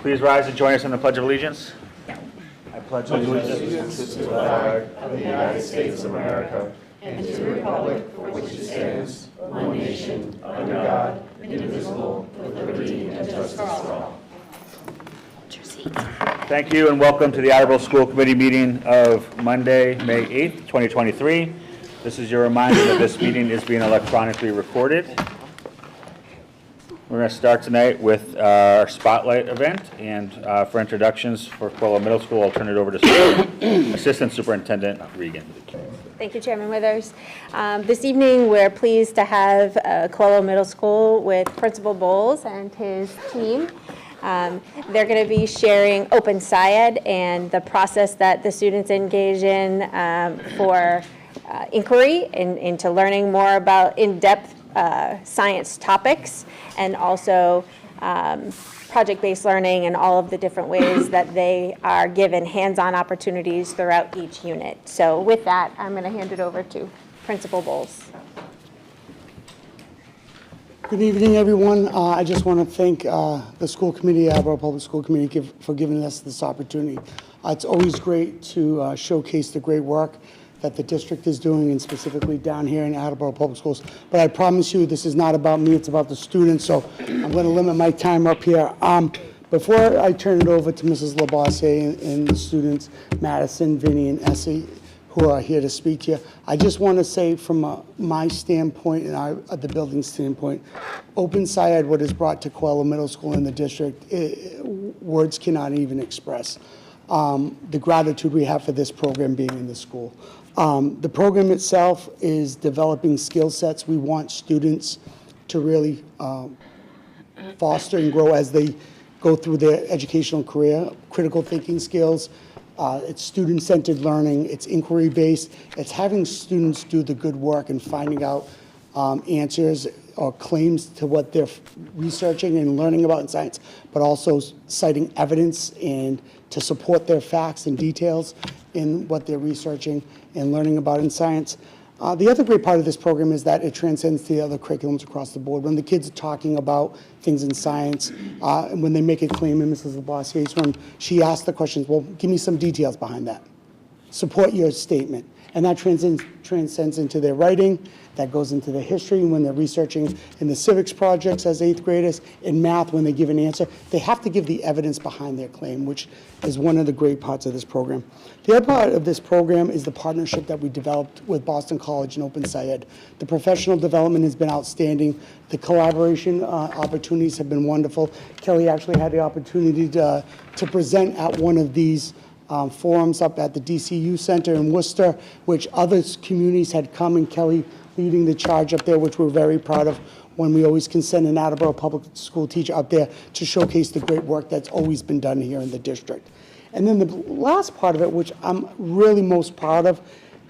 Please rise and join us in the Pledge of Allegiance. I pledge allegiance to the flag of the United States of America and to the republic for which it stands, one nation, under God, indivisible, with liberty and justice for all. Thank you and welcome to the Attleboro School Committee meeting of Monday, May 8th, 2023. This is your reminder that this meeting is being electronically recorded. We're going to start tonight with our Spotlight event, and for introductions for Coelho Middle School, I'll turn it over to Assistant Superintendent Regan. Thank you, Chairman Withers. This evening, we're pleased to have Coelho Middle School with Principal Bowles and his team. They're going to be sharing Open SciEd and the process that the students engage in for inquiry into learning more about in-depth science topics, and also project-based learning and all of the different ways that they are given hands-on opportunities throughout each unit. So with that, I'm going to hand it over to Principal Bowles. Good evening, everyone. I just want to thank the school committee, Attleboro Public School Committee, for giving us this opportunity. It's always great to showcase the great work that the district is doing, and specifically down here in Attleboro Public Schools. But I promise you, this is not about me, it's about the students, so I'm going to limit my time up here. Before I turn it over to Mrs. Labossiere and the students, Madison, Vinny, and Essie, who are here to speak to you, I just want to say from my standpoint and the building standpoint, Open SciEd, what is brought to Coelho Middle School in the district, words cannot even express the gratitude we have for this program being in the school. The program itself is developing skill sets we want students to really foster and grow as they go through their educational career. Critical thinking skills, it's student-centered learning, it's inquiry-based, it's having students do the good work and finding out answers or claims to what they're researching and learning about in science, but also citing evidence and to support their facts and details in what they're researching and learning about in science. The other great part of this program is that it transcends the other curriculums across the board. When the kids are talking about things in science, and when they make a claim in Mrs. Labossiere's room, she asks the questions, well, give me some details behind that. Support your statement. And that transcends into their writing, that goes into their history when they're researching in the civics projects as 8th graders, in math when they give an answer. They have to give the evidence behind their claim, which is one of the great parts of this program. The other part of this program is the partnership that we developed with Boston College and Open SciEd. The professional development has been outstanding. The collaboration opportunities have been wonderful. Kelly actually had the opportunity to present at one of these forums up at the DCU Center in Worcester, which other communities had come, and Kelly leading the charge up there, which we're very proud of, when we always can send an Attleboro public school teacher up there to showcase the great work that's always been done here in the district. And then the last part of it, which I'm really most proud of,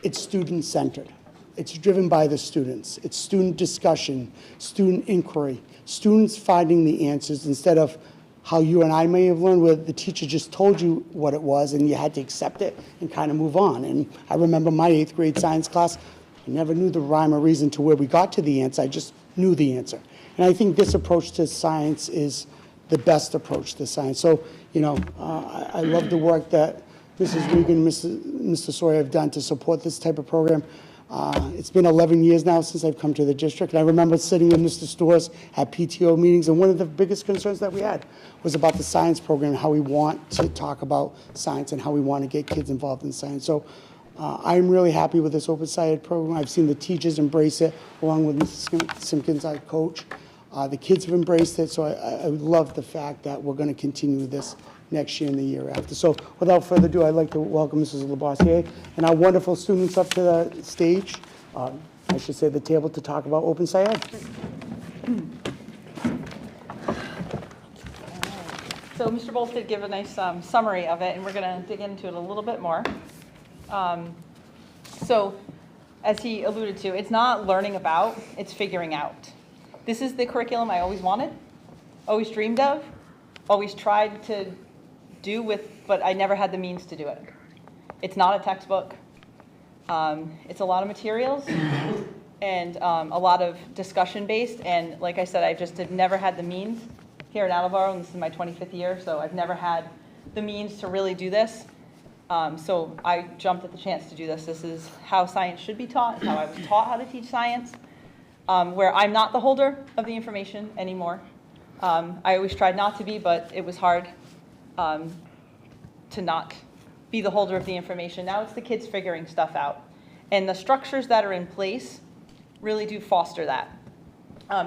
it's student-centered. It's driven by the students. It's student discussion, student inquiry, students finding the answers instead of how you and I may have learned, where the teacher just told you what it was and you had to accept it and kind of move on. And I remember my 8th grade science class, I never knew the rhyme or reason to where we got to the answer, I just knew the answer. And I think this approach to science is the best approach to science. So, you know, I love the work that Mrs. Regan and Mr. Sawyer have done to support this type of program. It's been 11 years now since I've come to the district, and I remember sitting with Mr. Stores at PTO meetings, and one of the biggest concerns that we had was about the science program, how we want to talk about science and how we want to get kids involved in science. So I'm really happy with this Open SciEd program. I've seen the teachers embrace it, along with Mrs. Simpkins, our coach. The kids have embraced it, so I love the fact that we're going to continue this next year and the year after. So without further ado, I'd like to welcome Mrs. Labossiere and our wonderful students up to the stage, I should say the table, to talk about Open SciEd. So Mr. Bowles did give a nice summary of it, and we're going to dig into it a little bit more. So as he alluded to, it's not learning about, it's figuring out. This is the curriculum I always wanted, always dreamed of, always tried to do with, but I never had the means to do it. It's not a textbook. It's a lot of materials and a lot of discussion based. And like I said, I just have never had the means here in Attleboro, and this is my 25th year, so I've never had the means to really do this. So I jumped at the chance to do this. This is how science should be taught, how I was taught how to teach science, where I'm not the holder of the information anymore. I always tried not to be, but it was hard to not be the holder of the information. Now it's the kids figuring stuff out. And the structures that are in place really do foster that.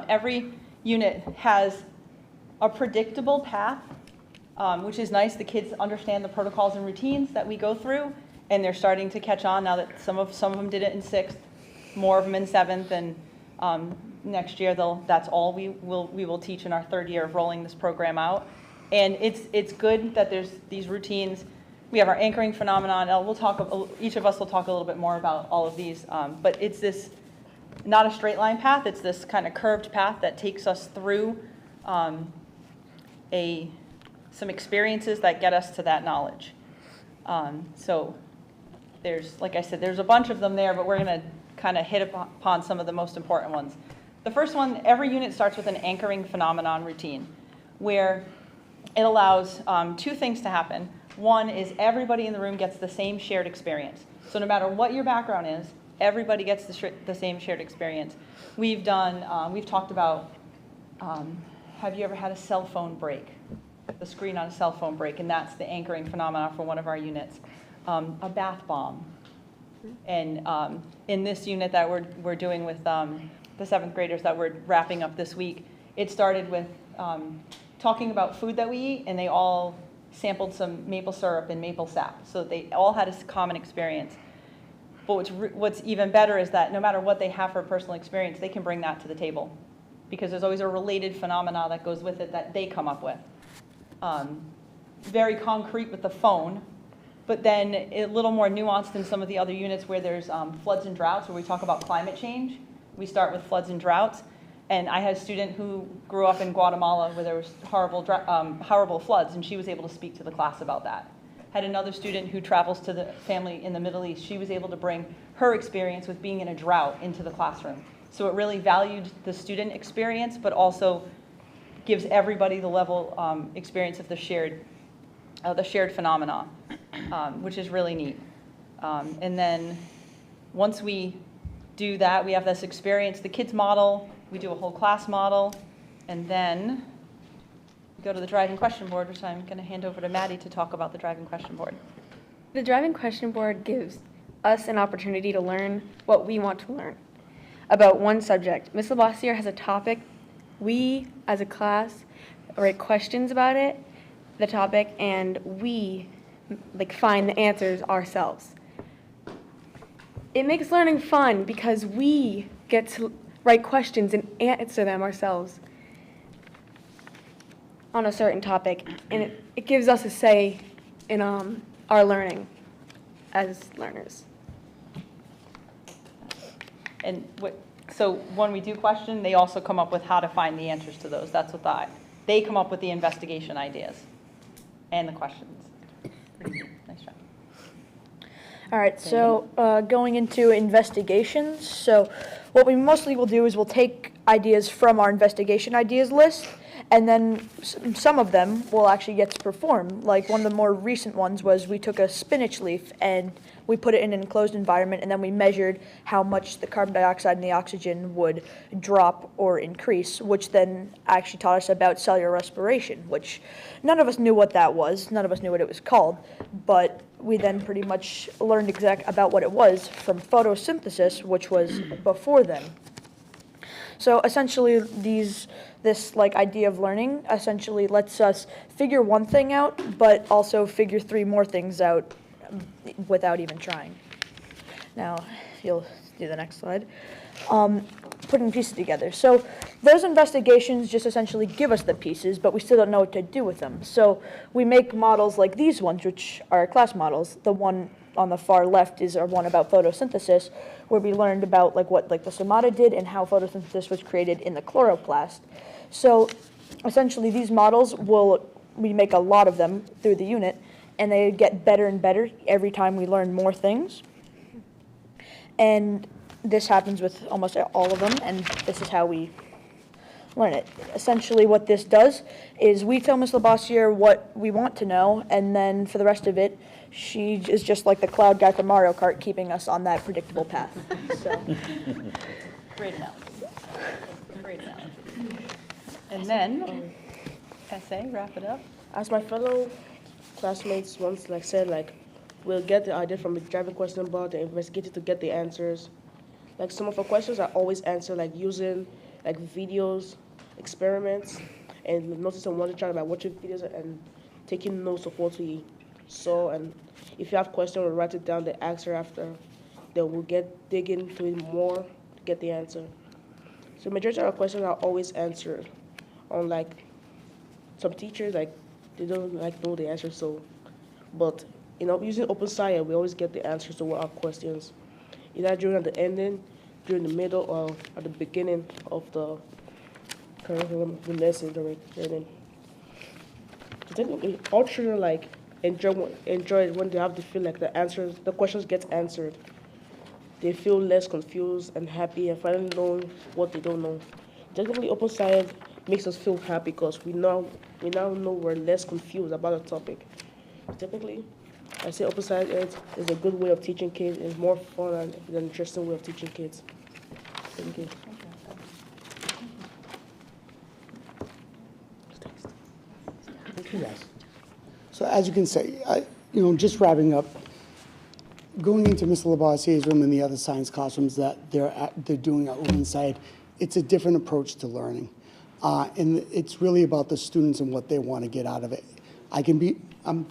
Every unit has a predictable path, which is nice. The kids understand the protocols and routines that we go through, and they're starting to catch on now that some of them did it in 6th, more of them in 7th, and next year that's all we will teach in our 3rd year of rolling this program out. And it's good that there's these routines. We have our anchoring phenomenon. Each of us will talk a little bit more about all of these, but it's this not a straight line path. It's this kind of curved path that takes us through some experiences that get us to that knowledge. So there's, like I said, there's a bunch of them there, but we're going to kind of hit upon some of the most important ones. The first one, every unit starts with an anchoring phenomenon routine, where it allows 2 things to happen. One is everybody in the room gets the same shared experience. So no matter what your background is, everybody gets the same shared experience. We've talked about, have you ever had a cell phone break? The screen on a cell phone break, and that's the anchoring phenomenon for one of our units. A bath bomb. And in this unit that we're doing with the 7th graders that we're wrapping up this week, it started with talking about food that we eat, and they all sampled some maple syrup and maple sap. So they all had a common experience. But what's even better is that no matter what they have for a personal experience, they can bring that to the table, because there's always a related phenomena that goes with it that they come up with. Very concrete with the phone, but then a little more nuanced in some of the other units where there's floods and droughts, where we talk about climate change. We start with floods and droughts. And I had a student who grew up in Guatemala where there was horrible floods, and she was able to speak to the class about that. Had another student who travels to the family in the Middle East. She was able to bring her experience with being in a drought into the classroom. So it really valued the student experience, but also gives everybody the level experience of the shared phenomenon, which is really neat. And then once we do that, we have this experience, the kids model, we do a whole class model, and then we go to the driving question board, which I'm going to hand over to Maddie to talk about the driving question board. The driving question board gives us an opportunity to learn what we want to learn about one subject. Ms. Labossiere has a topic. We, as a class, write questions about it, the topic, and we find the answers ourselves. It makes learning fun because we get to write questions and answer them ourselves on a certain topic, and it gives us a say in our learning as learners. And so when we do question, they also come up with how to find the answers to those. That's what they come up with the investigation ideas and the questions. Nice job. All right, so going into investigations, so what we mostly will do is we'll take ideas from our investigation ideas list, and then some of them we'll actually get to perform. Like one of the more recent ones was we took a spinach leaf and we put it in an enclosed environment, and then we measured how much the carbon dioxide and the oxygen would drop or increase, which then actually taught us about cellular respiration, which none of us knew what that was. None of us knew what it was called, but we then pretty much learned about what it was from photosynthesis, which was before then. So essentially this idea of learning essentially lets us figure one thing out, but also figure 3 more things out without even trying. Now, you'll do the next slide. Putting pieces together. So those investigations just essentially give us the pieces, but we still don't know what to do with them. So we make models like these ones, which are class models. The one on the far left is our one about photosynthesis, where we learned about what the stomata did and how photosynthesis was created in the chloroplast. So essentially these models we make a lot of them through the unit, and they get better and better every time we learn more things. And this happens with almost all of them, and this is how we learn it. Essentially what this does is we tell Ms. Labossiere what we want to know, and then for the rest of it, she is just like the cloud guy from Mario Kart, keeping us on that predictable path. So, Great analogy. Great analogy. And then, essay, wrap it up. As my fellow classmates once said, we'll get the idea from the driving question board, the investigator to get the answers. Some of our questions are always answered using videos, experiments, and notice on one trying by watching videos and taking notes of what we saw. And if you have questions, we'll write it down, the answer after. Then we'll dig into it more to get the answer. So majority of our questions are always answered. On some teachers, they don't know the answer. So, but using Open Science, we always get the answers to our questions, either during the ending, during the middle, or at the beginning of the curriculum, the lesson during training. So technically, all children enjoy it when they have to feel the questions get answered. They feel less confused and happy and finally know what they don't know. Technically, Open Science makes us feel happy because we now know we're less confused about the topic. Technically, I say Open Science is a good way of teaching kids. It's more fun and an interesting way of teaching kids. Thank you. Yes. So as you can say, just wrapping up, going into Mr. Labossiere's room and the other science classrooms that they're doing at Open Science, it's a different approach to learning. And it's really about the students and what they want to get out of it. I'm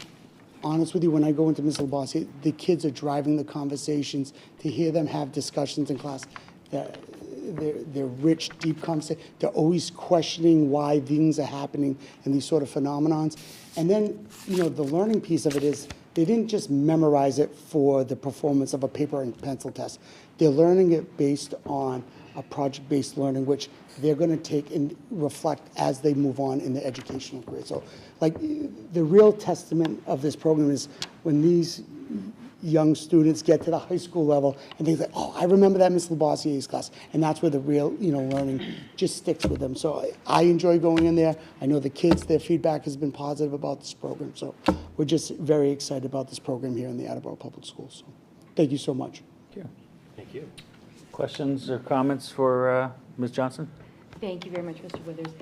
honest with you, when I go into Ms. Labossiere, the kids are driving the conversations. To hear them have discussions in class, they're rich, deep conversations. They're always questioning why things are happening and these sort of phenomenons. And then, the learning piece of it is they didn't just memorize it for the performance of a paper and pencil test. They're learning it based on a project-based learning, which they're going to take and reflect as they move on in the educational career. So, the real testament of this program is when these young students get to the high school level and they say, oh, I remember that Ms. Labossiere's class. And that's where the real, learning just sticks with them. So I enjoy going in there. I know the kids, their feedback has been positive about this program. So we're just very excited about this program here in the Attleboro Public Schools. So thank you so much. Thank you. Thank you. Questions or comments for Ms. Johnson? Thank you very much, Mr. Withers.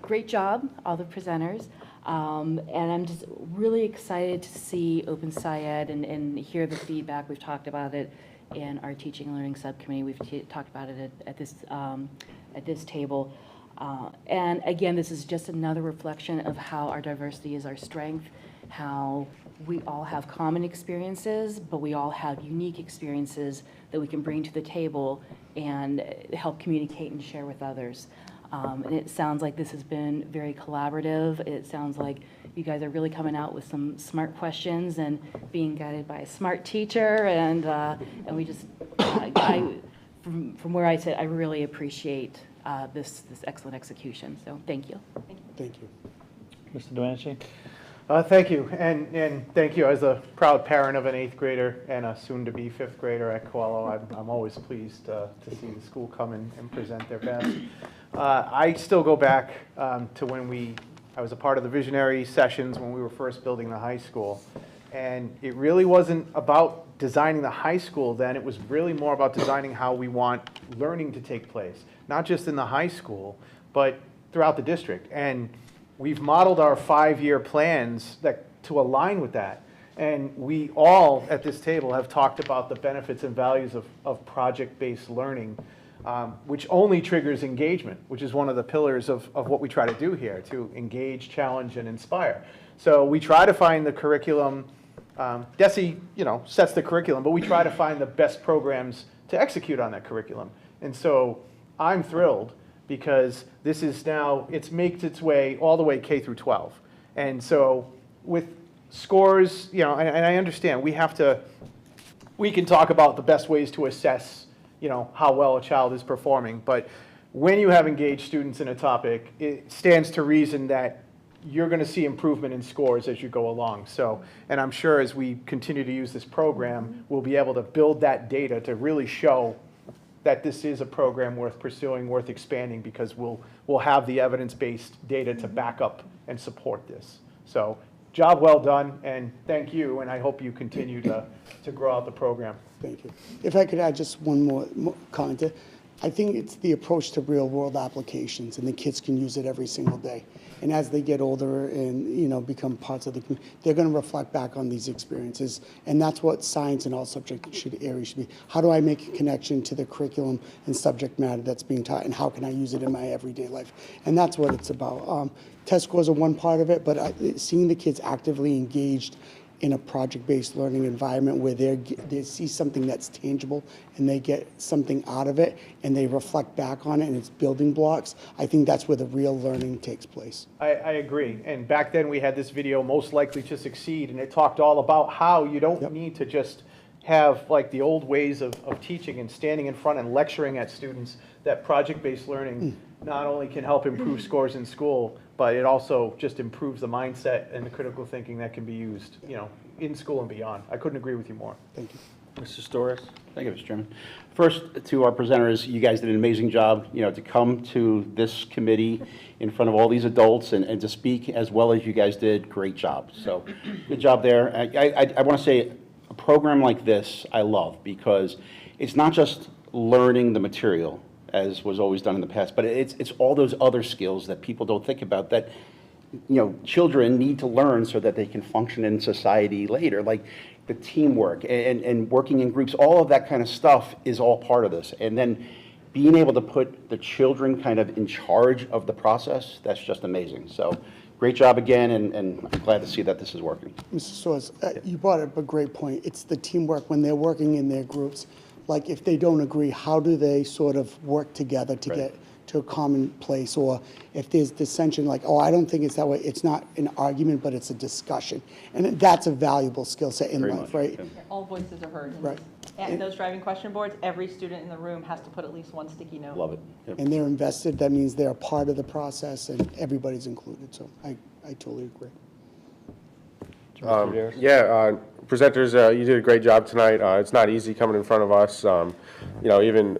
Great job, all the presenters. And I'm just really excited to see Open Science and hear the feedback. We've talked about it in our Teaching and Learning Subcommittee. We've talked about it at this table. And again, this is just another reflection of how our diversity is our strength, how we all have common experiences, but we all have unique experiences that we can bring to the table and help communicate and share with others. And it sounds like this has been very collaborative. It sounds like you guys are really coming out with some smart questions and being guided by a smart teacher. And we just, from where I sit, I really appreciate this excellent execution. So thank you. Thank you. Mr. Domenici? Thank you, and thank you. As a proud parent of an 8th grader and a soon-to-be 5th grader at Coelho, I'm always pleased to see the school come and present their best. I still go back to when I was a part of the visionary sessions when we were first building the high school, and it really wasn't about designing the high school then. It was really more about designing how we want learning to take place, not just in the high school, but throughout the district. And we've modeled our 5-year plans to align with that. And we all at this table have talked about the benefits and values of project-based learning, which only triggers engagement, which is one of the pillars of what we try to do here, to engage, challenge, and inspire. So we try to find the curriculum. DESE, sets the curriculum, but we try to find the best programs to execute on that curriculum. And so I'm thrilled, because this is now, it's makes its way all the way K through 12. And so with scores, and I understand we can talk about the best ways to assess, how well a child is performing. But when you have engaged students in a topic, it stands to reason that you're going to see improvement in scores as you go along. So, and I'm sure as we continue to use this program, we'll be able to build that data to really show that this is a program worth pursuing, worth expanding, because we'll have the evidence-based data to back up and support this. So job well done, and thank you, and I hope you continue to grow out the program. Thank you. If I could add just one more comment. I think it's the approach to real-world applications, and the kids can use it every single day. And as they get older and, you know, become parts of the community, they're going to reflect back on these experiences. And that's what science in all subject areas should be. How do I make a connection to the curriculum and subject matter that's being taught, and how can I use it in my everyday life? And that's what it's about. Test scores are one part of it, but seeing the kids actively engaged in a project-based learning environment where they see something that's tangible and they get something out of it and they reflect back on it and it's building blocks, I think that's where the real learning takes place. I agree. And back then we had this video, Most Likely to Succeed, and it talked all about how you don't need to just have like the old ways of teaching and standing in front and lecturing at students. That project-based learning not only can help improve scores in school, but it also just improves the mindset and the critical thinking that can be used, you know, in school and beyond. I couldn't agree with you more. Thank you. Mr. Storrs? Thank you, Mr. Chairman. First, to our presenters, you guys did an amazing job, you know, to come to this committee in front of all these adults and to speak as well as you guys did. Great job. So, good job there. I want to say a program like this I love because it's not just learning the material, as was always done in the past, but it's all those other skills that people don't think about that, you know, children need to learn so that they can function in society later, like the teamwork and working in groups. All of that kind of stuff is all part of this. And then being able to put the children kind of in charge of the process, that's just amazing. So great job again, and I'm glad to see that this is working. Mr. Storrs, you brought up a great point. It's the teamwork when they're working in their groups. Like if they don't agree, how do they sort of work together to get to a common place? Or if there's dissension, like, oh, I don't think it's that way. It's not an argument, but it's a discussion. And that's a valuable skill set in life, right? All voices are heard. Right. And those driving question boards, every student in the room has to put at least one sticky note. Love it. Yep. And they're invested. That means they're a part of the process and everybody's included. So I totally agree. Presenters, you did a great job tonight. It's not easy coming in front of us. You know, even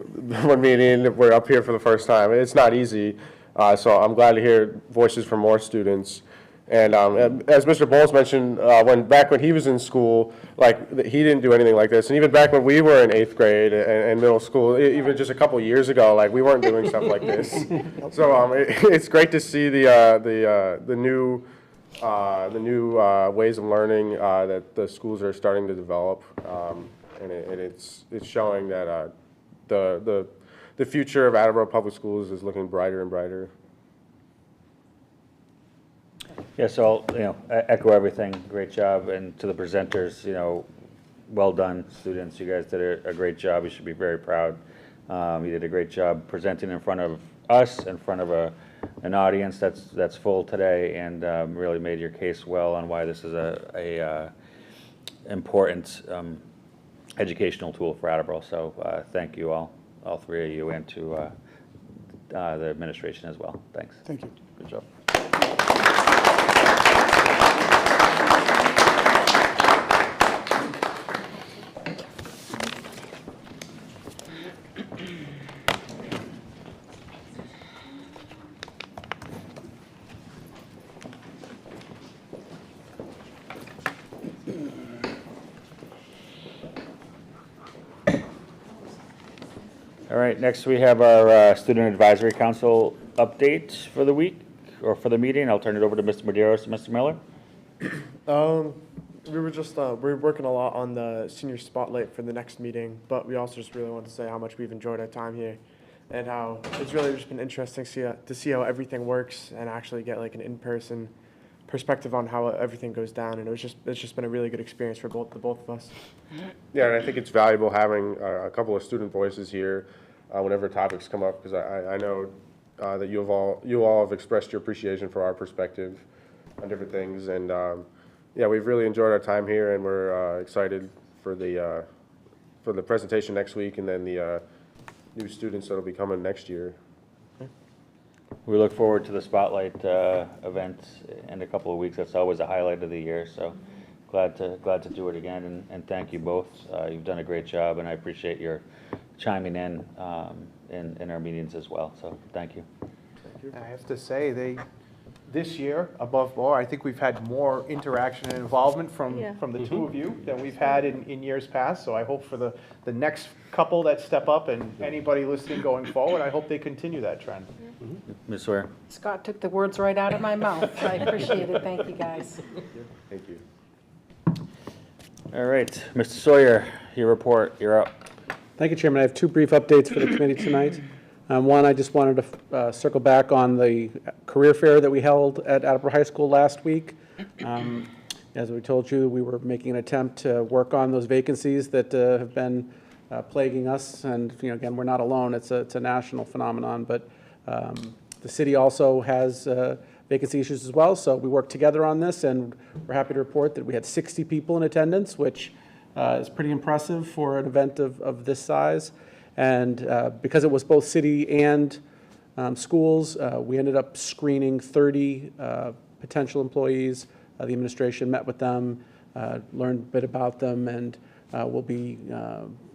when me and Ian were up here for the first time, it's not easy. So I'm glad to hear voices from more students. And as Mr. Bowles mentioned, back when he was in school, like he didn't do anything like this. And even back when we were in 8th grade and middle school, even just a couple years ago, like we weren't doing stuff like this. So it's great to see the new ways of learning that the schools are starting to develop, and it's showing that the future of Attleboro Public Schools is looking brighter and brighter. Yeah, so, you know, echo everything. Great job. And to the presenters, you know, well done, students. You guys did a great job. You should be very proud. You did a great job presenting in front of us, in front of an audience that's full today, and really made your case well on why this is a important educational tool for Attleboro. So thank you all three of you, and to the administration as well. Thanks. Thank you. Good job. All right, next we have our Student Advisory Council update for the week, or for the meeting. I'll turn it over to Mr. Medeiros and Mr. Miller. We were just we're working a lot on the senior spotlight for the next meeting, but we also just really want to say how much we've enjoyed our time here, and how it's really just been interesting to see how everything works and actually get like an in-person perspective on how everything goes down. And it's just been a really good experience for both of us. Yeah, and I think it's valuable having a couple of student voices here whenever topics come up, because I know that you all have expressed your appreciation for our perspective on different things, and yeah, we've really enjoyed our time here, and we're excited for the presentation next week, and then the new students that'll be coming next year. We look forward to the Spotlight event in a couple of weeks. That's always a highlight of the year, so glad to do it again, and thank you both. You've done a great job, and I appreciate your chiming in in our meetings as well. So thank you. I have to say, this year, above board, I think we've had more interaction and involvement from the two of you than we've had in years past. So I hope for the next couple that step up and anybody listening going forward, I hope they continue that trend. Ms. Sawyer? Scott took the words right out of my mouth. I appreciate it. Thank you, guys. Thank you. All right, Mr. Sawyer, your report, you're up. Thank you, Chairman. I have two brief updates for the committee tonight. One, I just wanted to circle back on the career fair that we held at Attleboro High School last week. As we told you, we were making an attempt to work on those vacancies that have been plaguing us. And again, we're not alone. It's a national phenomenon. But the city also has vacancy issues as well. So we worked together on this, and we're happy to report that we had 60 people in attendance, which is pretty impressive for an event of this size. And because it was both city and schools, we ended up screening 30 potential employees. The administration met with them, learned a bit about them, and we'll be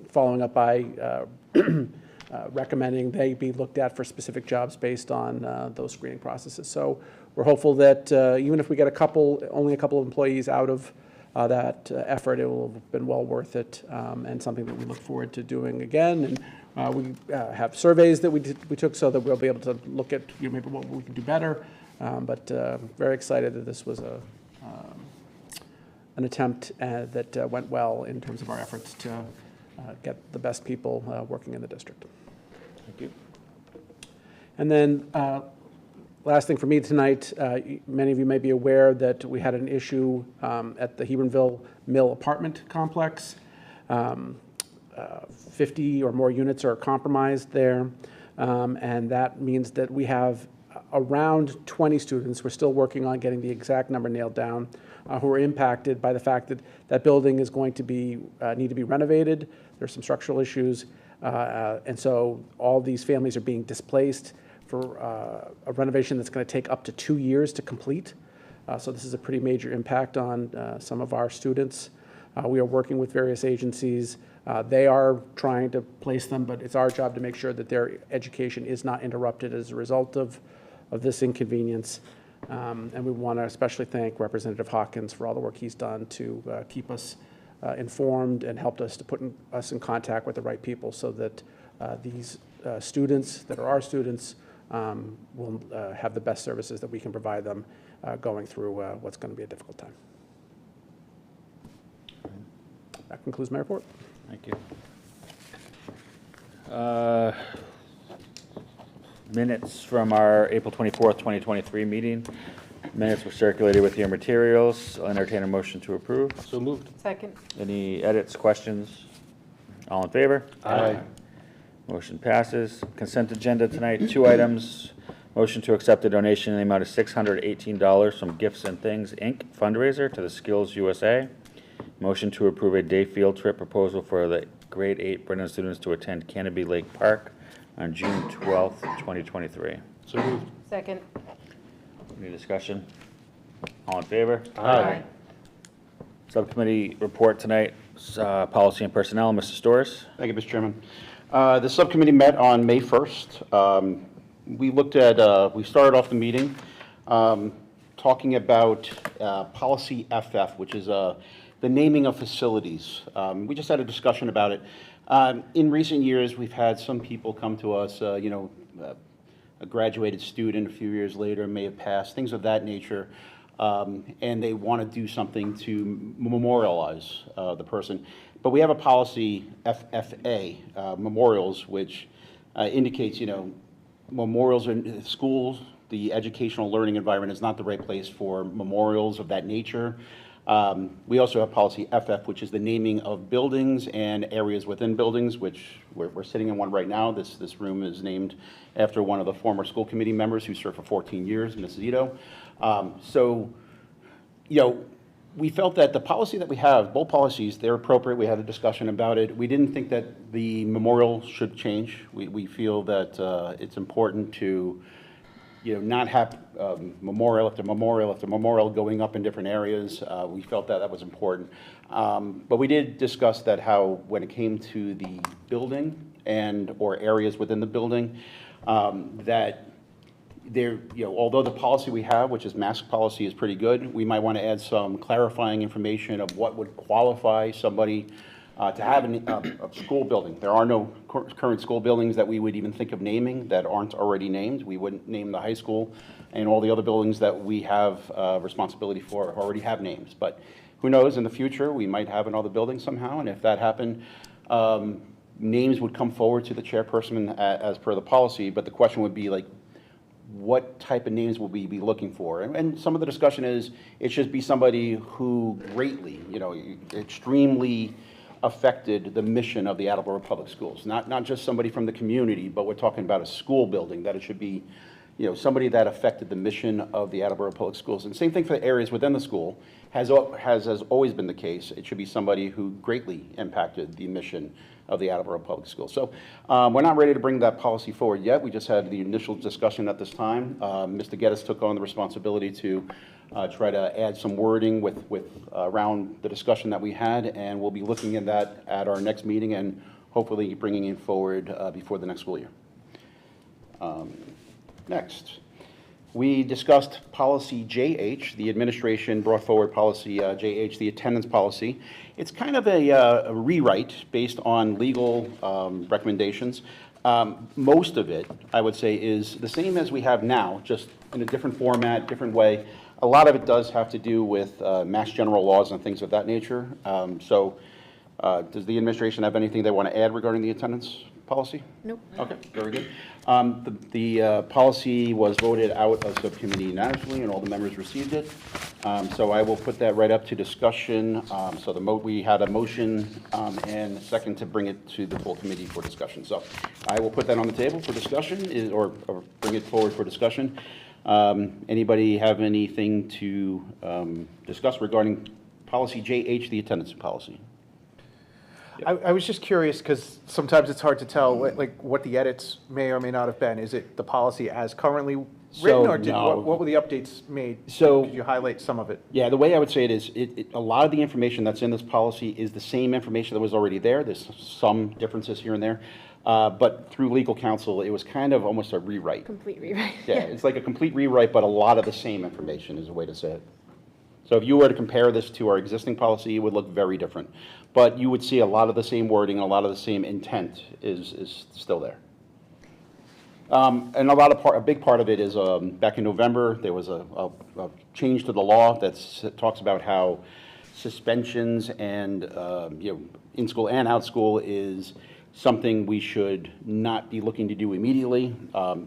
following up by recommending they be looked at for specific jobs based on those screening processes. So we're hopeful that even if we get only a couple of employees out of that effort, it will have been well worth it, and something that we look forward to doing again. And we have surveys that we took so that we'll be able to look at maybe what we can do better. But very excited that this was an attempt that went well in terms of our efforts to get the best people working in the district. Thank you. And then last thing for me tonight, many of you may be aware that we had an issue at the Hebronville Mill apartment complex. 50 or more units are compromised there, and that means that we have around 20 students, we're still working on getting the exact number nailed down, who are impacted by the fact that that building is going to need to be renovated. There's some structural issues, and so all these families are being displaced for a renovation that's going to take up to 2 years to complete. So this is a pretty major impact on some of our students. We are working with various agencies. They are trying to place them, but it's our job to make sure that their education is not interrupted as a result of this inconvenience. And we want to especially thank Representative Hawkins for all the work he's done to keep us informed and helped us to put us in contact with the right people so that these students that are our students will have the best services that we can provide them going through what's going to be a difficult time. That concludes my report. Thank you. Minutes from our April 24th, 2023 meeting. Minutes were circulated with your materials. I'll entertain a motion to approve. So moved. Second. Any edits, questions? All in favor? Aye. Motion passes. Consent agenda tonight, 2 items. Motion to accept a donation in the amount of $618 from Gifts and Things, Inc. fundraiser to the Skills USA. Motion to approve a day field trip proposal for the grade 8 Brennan students to attend Canopy Lake Park on June 12th, 2023. So moved. Second. Any discussion? All in favor? Aye. Subcommittee report tonight, policy and personnel. Mr. Storrs. Thank you, Mr. Chairman. The subcommittee met on May 1st. We looked at, we started off the meeting talking about policy FF, which is the naming of facilities. We just had a discussion about it. In recent years, we've had some people come to us, a graduated student a few years later may have passed, things of that nature, and they want to do something to memorialize the person. But we have a policy, FFA, memorials, which indicates, memorials in schools, the educational learning environment is not the right place for memorials of that nature. We also have policy FF, which is the naming of buildings and areas within buildings, which we're sitting in one right now. This room is named after one of the former school committee members who served for 14 years, Mrs. Ito. We felt that the policy that we have, both policies, they're appropriate. We had a discussion about it. We didn't think that the memorial should change. We feel that it's important to not have memorial after memorial after memorial going up in different areas. We felt that was important. But we did discuss that how when it came to the building, or areas within the building that there, although the policy we have, which is mask policy, is pretty good, we might want to add some clarifying information of what would qualify somebody to have a school building. There are no current school buildings that we would even think of naming that aren't already named. We wouldn't name the high school, and all the other buildings that we have responsibility for already have names. But who knows, in the future, we might have another building somehow, and if that happened, names would come forward to the chairperson as per the policy, but the question would be like, what type of names will we be looking for? And some of the discussion is, it should be somebody who greatly, extremely affected the mission of the Attleboro Public Schools. Not just somebody from the community, but we're talking about a school building, that it should be, somebody that affected the mission of the Attleboro Public Schools. And same thing for the areas within the school, has always been the case. It should be somebody who greatly impacted the mission of the Attleboro Public Schools. So we're not ready to bring that policy forward yet. We just had the initial discussion at this time. Mr. Geddes took on the responsibility to try to add some wording with around the discussion that we had, and we'll be looking at that at our next meeting and hopefully bringing it forward before the next school year. Next, we discussed policy JH. The administration brought forward policy JH, the attendance policy. It's kind of a rewrite based on legal recommendations. Most of it, I would say, is the same as we have now, just in a different format, different way. A lot of it does have to do with Mass General laws and things of that nature. Does the administration have anything they want to add regarding the attendance policy? Nope. Okay, very good. The policy was voted out of subcommittee unanimously, and all the members received it. So I will put that right up to discussion. So we had a motion and a second to bring it to the full committee for discussion. So I will put that on the table for discussion, or bring it forward for discussion. Anybody have anything to discuss regarding policy JH, the attendance policy? I was just curious, because sometimes it's hard to tell what the edits may or may not have been. Is it the policy as currently written, or no. what were the updates made? So could you highlight some of it? Yeah, the way I would say it is, a lot of the information that's in this policy is the same information that was already there. There's some differences here and there. But through legal counsel, it was kind of almost a rewrite. Complete rewrite. Yeah, it's like a complete rewrite, but a lot of the same information is a way to say it. So if you were to compare this to our existing policy, it would look very different. But you would see a lot of the same wording, and a lot of the same intent is still there. And a big part of it is back in November, there was a change to the law that talks about how suspensions and in school and out school is something we should not be looking to do immediately.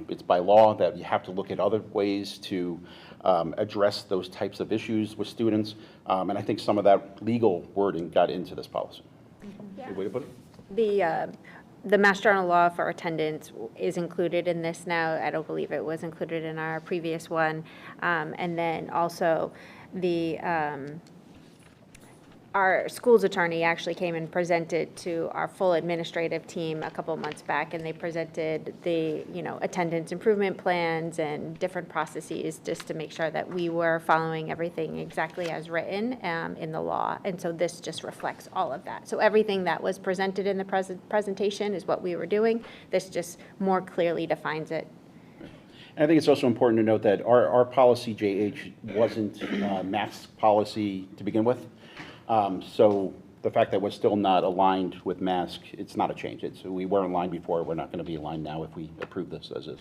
It's by law that you have to look at other ways to address those types of issues with students. And I think some of that legal wording got into this policy. Good way to put it? The Mass General law for attendance is included in this now. I don't believe it was included in our previous one. And then also our school's attorney actually came and presented to our full administrative team a couple of months back, and they presented the attendance improvement plans and different processes just to make sure that we were following everything exactly as written in the law. And so this just reflects all of that. So everything that was presented in the presentation is what we were doing. This just more clearly defines it. And I think it's also important to note that our policy JH wasn't mask policy to begin with. So the fact that we're still not aligned with mask, it's not a change. We weren't aligned before. We're not going to be aligned now if we approve this as is.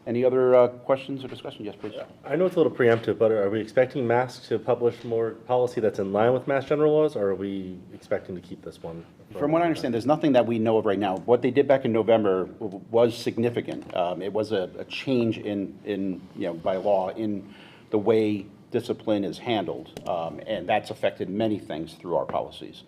Any other questions or discussion? Yes, please. I know it's a little preemptive, but are we expecting MASC to publish more policy that's in line with Mass General laws, or are we expecting to keep this one? From what I understand, there's nothing that we know of right now. What they did back in November was significant. It was a change in by law in the way discipline is handled, and that's affected many things through our policies.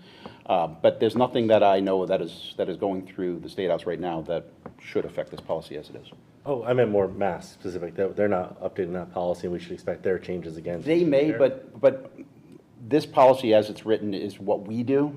But there's nothing that I know that is going through the State House right now that should affect this policy as it is. Oh, I meant more mass specific. They're not updating that policy, and we should expect their changes again. They may, but this policy as it's written is what we do,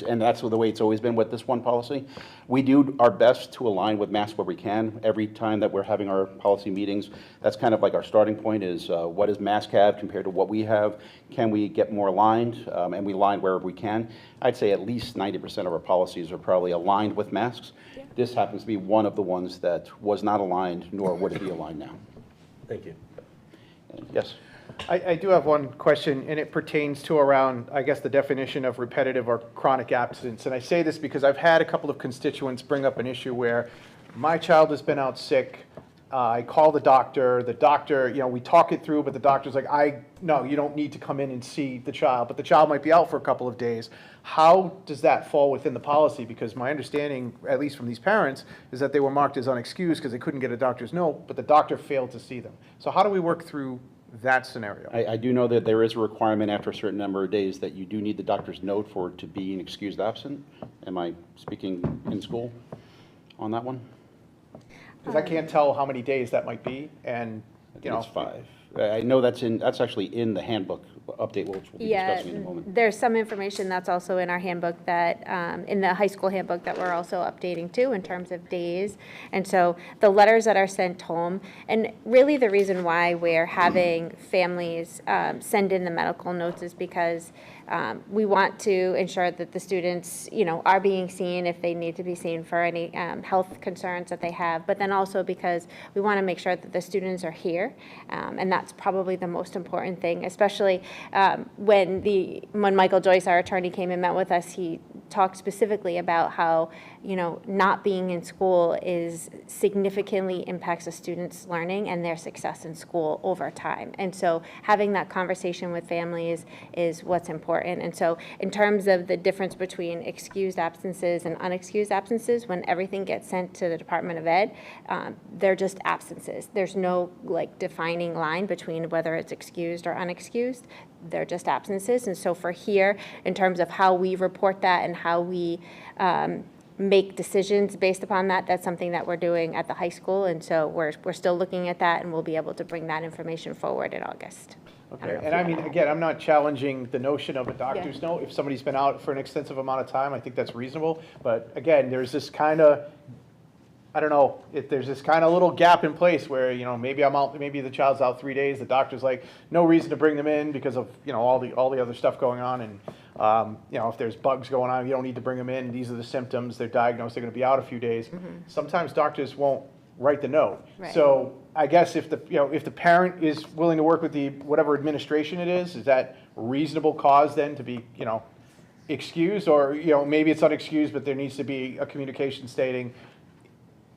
and that's the way it's always been with this one policy. We do our best to align with masks where we can. Every time that we're having our policy meetings, that's kind of like our starting point is what does mask have compared to what we have? Can we get more aligned? And we align wherever we can. I'd say at least 90% of our policies are probably aligned with masks. Yeah. This happens to be one of the ones that was not aligned, nor would it be aligned now. Thank you. Yes. I do have one question, and it pertains to around, I guess, the definition of repetitive or chronic absence. And I say this because I've had a couple of constituents bring up an issue where my child has been out sick. I call the doctor, we talk it through, but the doctor's like, no, you don't need to come in and see the child, but the child might be out for a couple of days. How does that fall within the policy? Because my understanding, at least from these parents, is that they were marked as unexcused because they couldn't get a doctor's note, but the doctor failed to see them. So how do we work through that scenario? I do know that there is a requirement after a certain number of days that you do need the doctor's note for it to be an excused absent. Am I speaking in school on that one? Because I can't tell how many days that might be, and, It's 5. I know that's actually in the handbook update, which we'll be discussing in a moment. There's some information that's also in our handbook that, in the high school handbook that we're also updating too in terms of days. And so the letters that are sent home, and really the reason why we're having families send in the medical notes is because we want to ensure that the students, are being seen if they need to be seen for any health concerns that they have, but then also because we want to make sure that the students are here, and that's probably the most important thing, especially when Michael Joyce, our attorney, came and met with us. He talked specifically about how not being in school significantly impacts a student's learning and their success in school over time. And so having that conversation with families is what's important. And so in terms of the difference between excused absences and unexcused absences, when everything gets sent to the Department of Ed, they're just absences. There's no defining line between whether it's excused or unexcused. They're just absences. And so for here, in terms of how we report that and how we make decisions based upon that, that's something that we're doing at the high school. And so we're still looking at that, and we'll be able to bring that information forward in August. Okay, and I mean, again, I'm not challenging the notion of a doctor's note. If somebody's been out for an extensive amount of time, I think that's reasonable. But again, there's this kind of, I don't know, if there's this kind of little gap in place where, maybe I'm out, maybe the child's out 3 days, the doctor's like, no reason to bring them in because of, all the other stuff going on. And, if there's bugs going on, you don't need to bring them in. These are the symptoms. They're diagnosed. They're going to be out a few days. Mm-hmm. Sometimes doctors won't write the note. Right. So I guess if the parent is willing to work with the whatever administration it is that reasonable cause then to be, excused, or, maybe it's unexcused, but there needs to be a communication stating,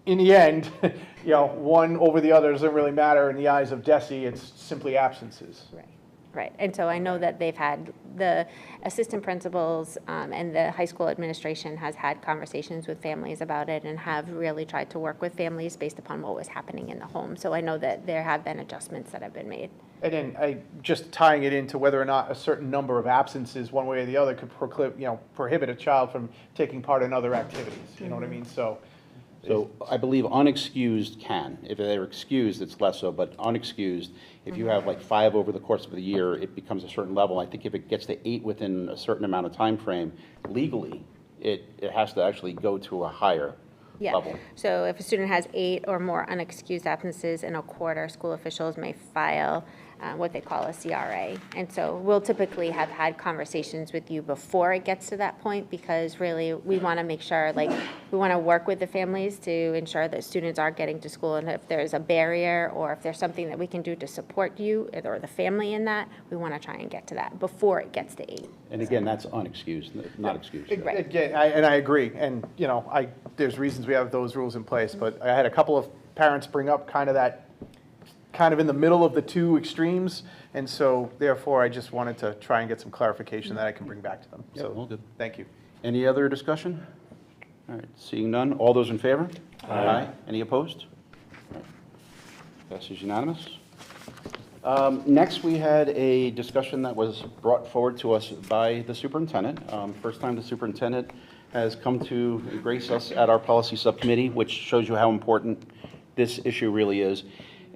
in the end, one over the other doesn't really matter in the eyes of DESE. It's simply absences. Right. And so I know that they've had the assistant principals and the high school administration has had conversations with families about it and have really tried to work with families based upon what was happening in the home. So I know that there have been adjustments that have been made. And then just tying it into whether or not a certain number of absences, one way or the other, could prohibit a child from taking part in other activities. You know what I mean? So I believe unexcused can. If they're excused, it's less so, but unexcused, if you have 5 over the course of the year, it becomes a certain level. I think if it gets to 8 within a certain amount of time frame, legally, it has to actually go to a higher level. So if a student has 8 or more unexcused absences in a quarter, school officials may file what they call a CRA. And so we'll typically have had conversations with you before it gets to that point, because really we want to make sure, we want to work with the families to ensure that students are getting to school. And if there's a barrier or if there's something that we can do to support you or the family in that, we want to try and get to that before it gets to 8. And again, that's unexcused, not excused. Again, and I agree. And, there's reasons we have those rules in place. But I had a couple of parents bring up kind of in the middle of the two extremes, and so therefore I just wanted to try and get some clarification that I can bring back to them. Yeah, all good. Thank you. Any other discussion? All right, seeing none, all those in favor? Aye. Any opposed? All right. Passes unanimous. Next, we had a discussion that was brought forward to us by the superintendent. First time the superintendent has come to grace us at our policy subcommittee, which shows you how important this issue really is.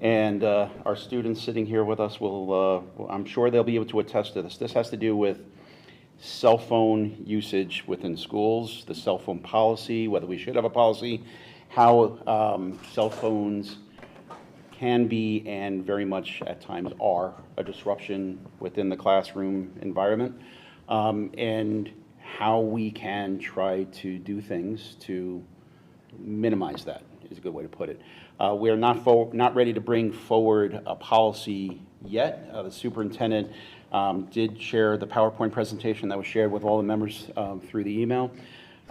And our students sitting here with us will, I'm sure they'll be able to attest to this. This has to do with cell phone usage within schools, the cell phone policy, whether we should have a policy, how cell phones can be and very much at times are a disruption within the classroom environment, and how we can try to do things to minimize that is a good way to put it. We're not ready to bring forward a policy yet. The superintendent did share the PowerPoint presentation that was shared with all the members through the email.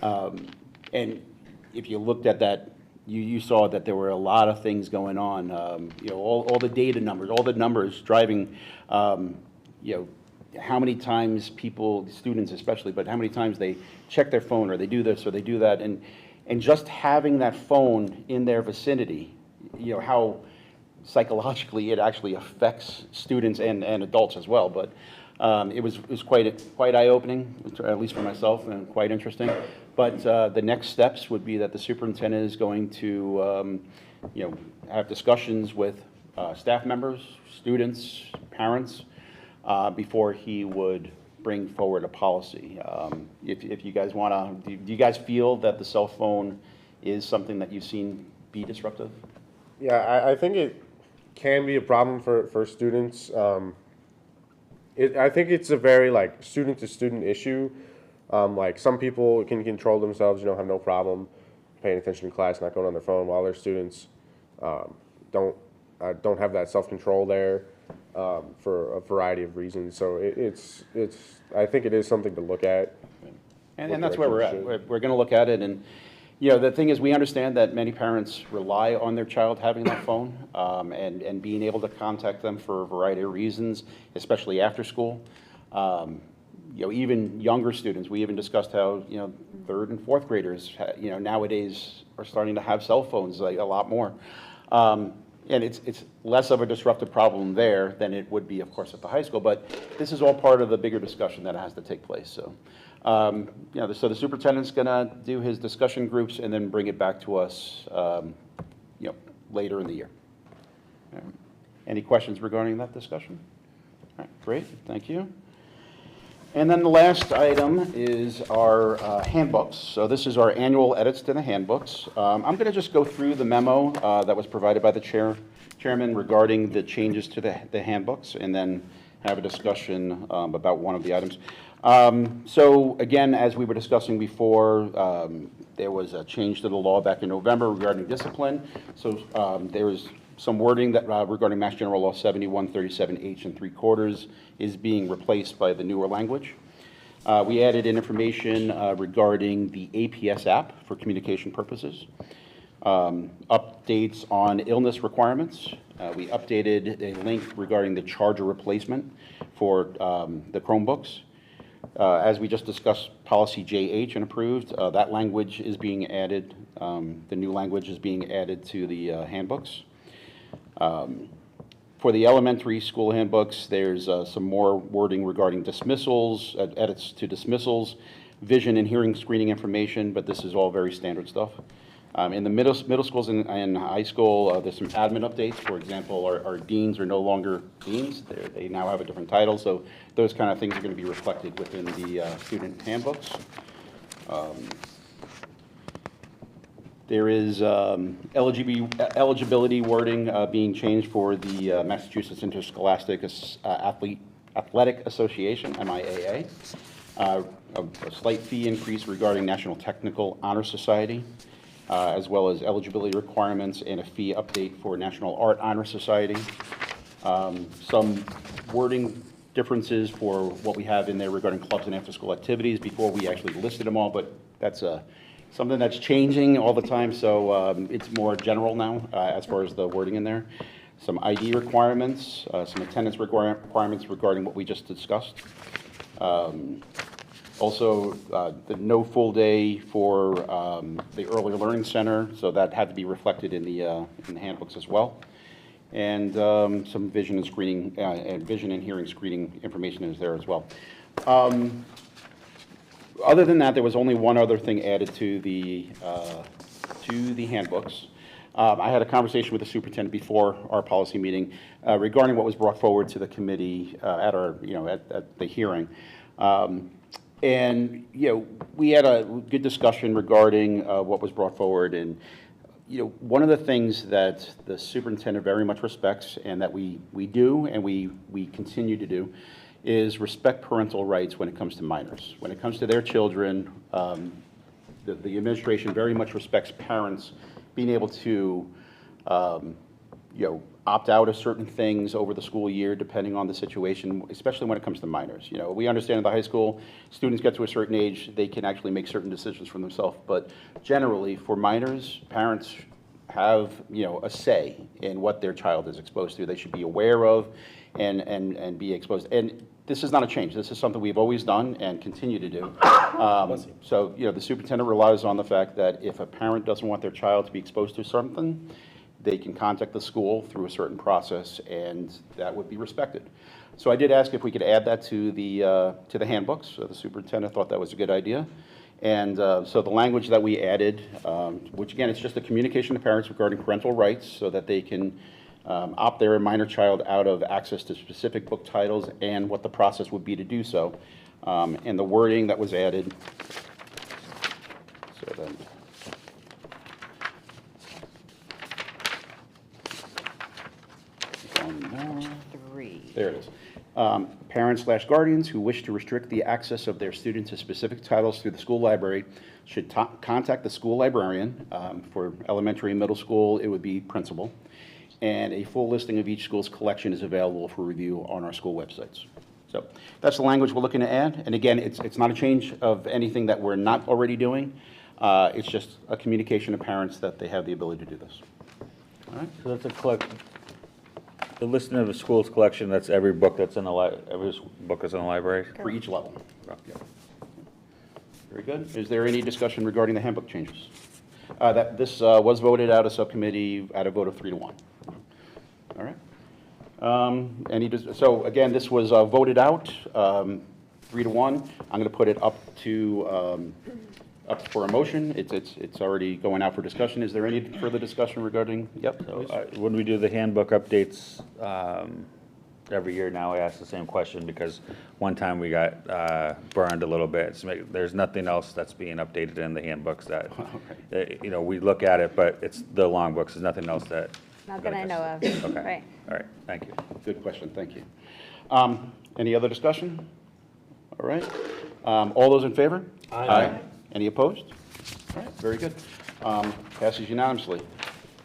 And if you looked at that, you saw that there were a lot of things going on. You know, all the data numbers, all the numbers driving, you know, how many times people, students especially, but how many times they check their phone or they do this or they do that. And just having that phone in their vicinity, you know, how psychologically it actually affects students and adults as well. But it was quite eye-opening, at least for myself, and quite interesting. But the next steps would be that the superintendent is going to, you know, have discussions with staff members, students, parents, before he would bring forward a policy. If you guys want to, do you guys feel that the cell phone is something that you've seen be disruptive? Yeah, I think it can be a problem for students. I think it's a very like student-to-student issue. Like some people can control themselves, you know, have no problem paying attention in class, not going on their phone, while their students don't have that self-control there for a variety of reasons. So I think it is something to look at. And that's where we're at. We're going to look at it, and you know, the thing is, we understand that many parents rely on their child having that phone and being able to contact them for a variety of reasons, especially after school. You know, even younger students, we even discussed how, you know, 3rd and 4th graders, you know, nowadays are starting to have cell phones like a lot more. And it's less of a disruptive problem there than it would be, of course, at the high school. But this is all part of the bigger discussion that has to take place. So, you know, so the superintendent's going to do his discussion groups and then bring it back to us, you know, later in the year. Any questions regarding that discussion? All right, great, thank you. And then the last item is our handbooks. So this is our annual edits to the handbooks. I'm going to just go through the memo that was provided by the chairman regarding the changes to the handbooks, and then have a discussion about one of the items. So again, as we were discussing before, there was a change to the law back in November regarding discipline. So there was some wording that regarding Mass General Law 7137H and 3/4 is being replaced by the newer language. We added in information regarding the APS app for communication purposes. Updates on illness requirements. We updated a link regarding the charger replacement for the Chromebooks. As we just discussed, policy JH and approved, that language is being added, the new language is being added to the handbooks. For the elementary school handbooks, there's some more wording regarding dismissals, edits to dismissals, vision and hearing screening information, but this is all very standard stuff. In the middle schools and high school, there's some admin updates. For example, our deans are no longer deans. They now have a different title, so those kind of things are going to be reflected within the student handbooks. There is eligibility wording being changed for the Massachusetts Interscholastic Athletic Association, MIAA. A slight fee increase regarding National Technical Honor Society, as well as eligibility requirements and a fee update for National Art Honor Society. Some wording differences for what we have in there regarding clubs and after-school activities. Before we actually listed them all, but that's something that's changing all the time, so it's more general now as far as the wording in there. Some ID requirements, some attendance requirements regarding what we just discussed. Also, the no full day for the Early Learning Center, so that had to be reflected in the handbooks as well. And some vision and screening and vision and hearing screening information is there as well. Other than that, there was only one other thing added to the handbooks. I had a conversation with the superintendent before our policy meeting regarding what was brought forward to the committee at our, at the hearing. And, we had a good discussion regarding what was brought forward. And, one of the things that the superintendent very much respects and that we do and we continue to do is respect parental rights when it comes to minors. When it comes to their children, the administration very much respects parents being able to, opt out of certain things over the school year, depending on the situation, especially when it comes to minors. We understand in the high school, students get to a certain age, they can actually make certain decisions for themselves. But generally, for minors, parents have, a say in what their child is exposed to. They should be aware of and be exposed. And this is not a change. This is something we've always done and continue to do. So, the superintendent relies on the fact that if a parent doesn't want their child to be exposed to something, they can contact the school through a certain process, and that would be respected. So I did ask if we could add that to the handbooks. So the superintendent thought that was a good idea. And so the language that we added, which again, it's just a communication to parents regarding parental rights so that they can opt their minor child out of access to specific book titles and what the process would be to do so. And the wording that was added, so then, there it is. Parents/guardians who wish to restrict the access of their students to specific titles through the school library should contact the school librarian. For elementary and middle school, it would be principal. And a full listing of each school's collection is available for review on our school websites. So that's the language we're looking to add. And again, it's not a change of anything that we're not already doing. It's just a communication to parents that they have the ability to do this. All right? So that's the listing of the school's collection, that's every book that's in the every book is in the library? For each level. Yeah. Very good. Is there any discussion regarding the handbook changes? This was voted out of subcommittee at a vote of 3-1. All right. So again, this was voted out 3-1. I'm going to put it up for a motion. It's already going out for discussion. Is there any further discussion regarding? Yep. So, when we do the handbook updates every year now, I ask the same question because one time we got burned a little bit. There's nothing else that's being updated in the handbooks that, we look at it, but it's the long books. There's nothing else that. Not that I know of. Okay. Right. All right. Thank you. Good question. Thank you. Any other discussion? All right. All those in favor? Aye. Any opposed? All right, very good. Passes unanimously.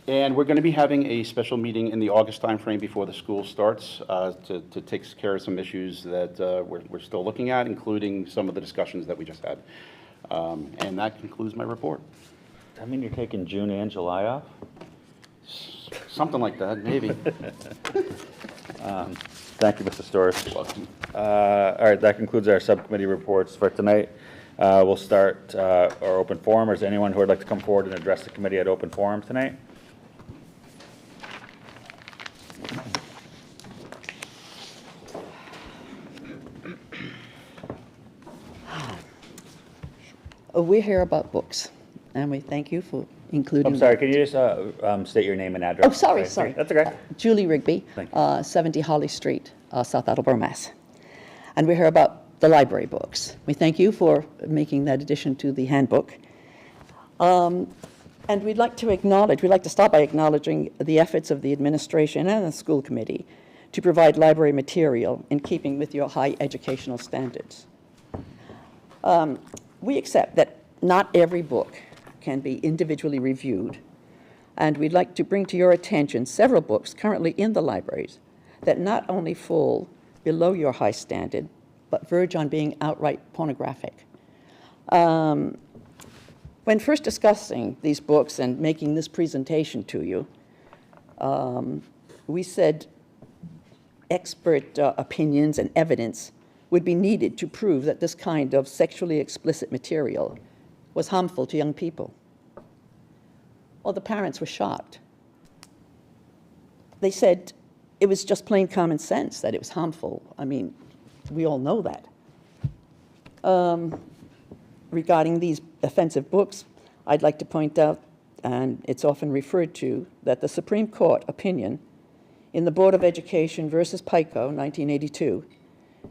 And we're going to be having a special meeting in the August timeframe before the school starts to take care of some issues that we're still looking at, including some of the discussions that we just had. And that concludes my report. I mean, you're taking June and July off? Something like that, maybe. Thank you, Mr. Storrs. Welcome. All right, that concludes our subcommittee reports for tonight. We'll start our open forum. Is there anyone who would like to come forward and address the committee at open forum tonight? We're here about books, and we thank you for including. I'm sorry, can you just state your name and address? Oh, sorry. That's okay. Julie Rigby, 70 Holly Street, South Attleboro, Mass. And we're here about the library books. We thank you for making that addition to the handbook. And we'd like to start by acknowledging the efforts of the administration and the school committee to provide library material in keeping with your high educational standards. We accept that not every book can be individually reviewed, and we'd like to bring to your attention several books currently in the libraries that not only fall below your high standard, but verge on being outright pornographic. When first discussing these books and making this presentation to you, we said expert opinions and evidence would be needed to prove that this kind of sexually explicit material was harmful to young people. Well, the parents were shocked. They said it was just plain common sense that it was harmful. I mean, we all know that. Regarding these offensive books, I'd like to point out and it's often referred to, that the Supreme Court opinion in the Board of Education versus Pico, 1982,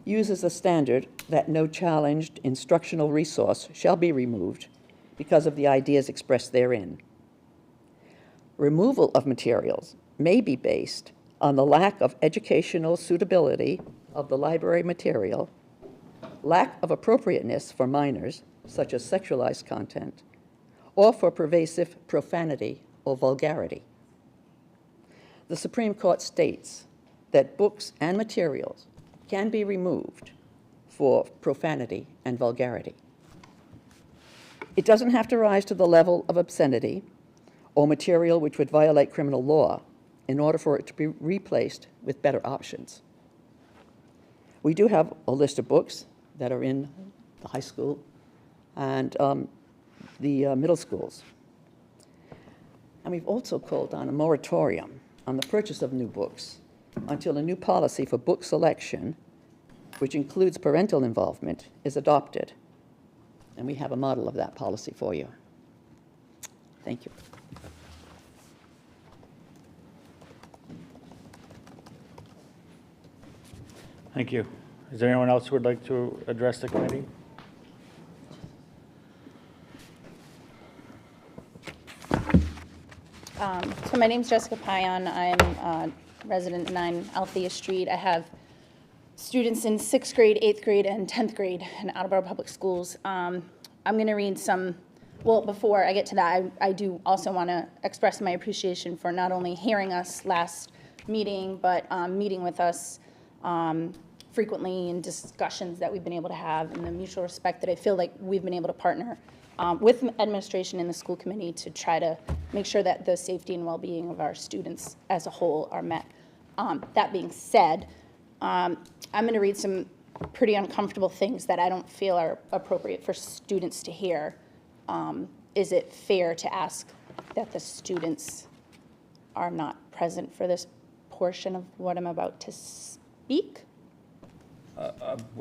uses a standard that no challenged instructional resource shall be removed because of the ideas expressed therein. Removal of materials may be based on the lack of educational suitability of the library material, lack of appropriateness for minors, such as sexualized content, or for pervasive profanity or vulgarity. The Supreme Court states that books and materials can be removed for profanity and vulgarity. It doesn't have to rise to the level of obscenity or material which would violate criminal law in order for it to be replaced with better options. We do have a list of books that are in the high school and the middle schools. And we've also called on a moratorium on the purchase of new books until a new policy for book selection, which includes parental involvement, is adopted. And we have a model of that policy for you. Thank you. Thank you. Is there anyone else who would like to address the committee? So my name's Jessica Payan. I'm a resident 9 Althea Street. I have students in 6th grade, 8th grade, and 10th grade in Attleboro Public Schools. I'm going to read some, well, before I get to that, I do also want to express my appreciation for not only hearing us last meeting, but meeting with us frequently in discussions that we've been able to have, and the mutual respect that I feel like we've been able to partner with administration and the school committee to try to make sure that the safety and well-being of our students as a whole are met. That being said, I'm going to read some pretty uncomfortable things that I don't feel are appropriate for students to hear. Is it fair to ask that the students are not present for this portion of what I'm about to speak?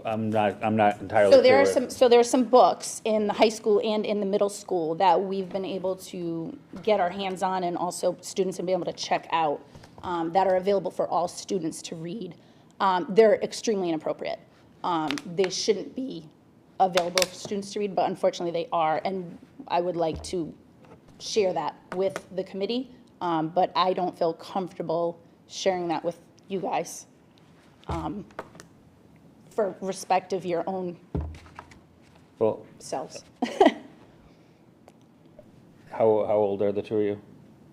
I'm not entirely So sure. there are some books in the high school and in the middle school that we've been able to get our hands on, and also students have been able to check out, that are available for all students to read. They're extremely inappropriate. They shouldn't be available for students to read, but unfortunately they are, and I would like to share that with the committee, but I don't feel comfortable sharing that with you guys. For respect of your own selves. How old are the two of you?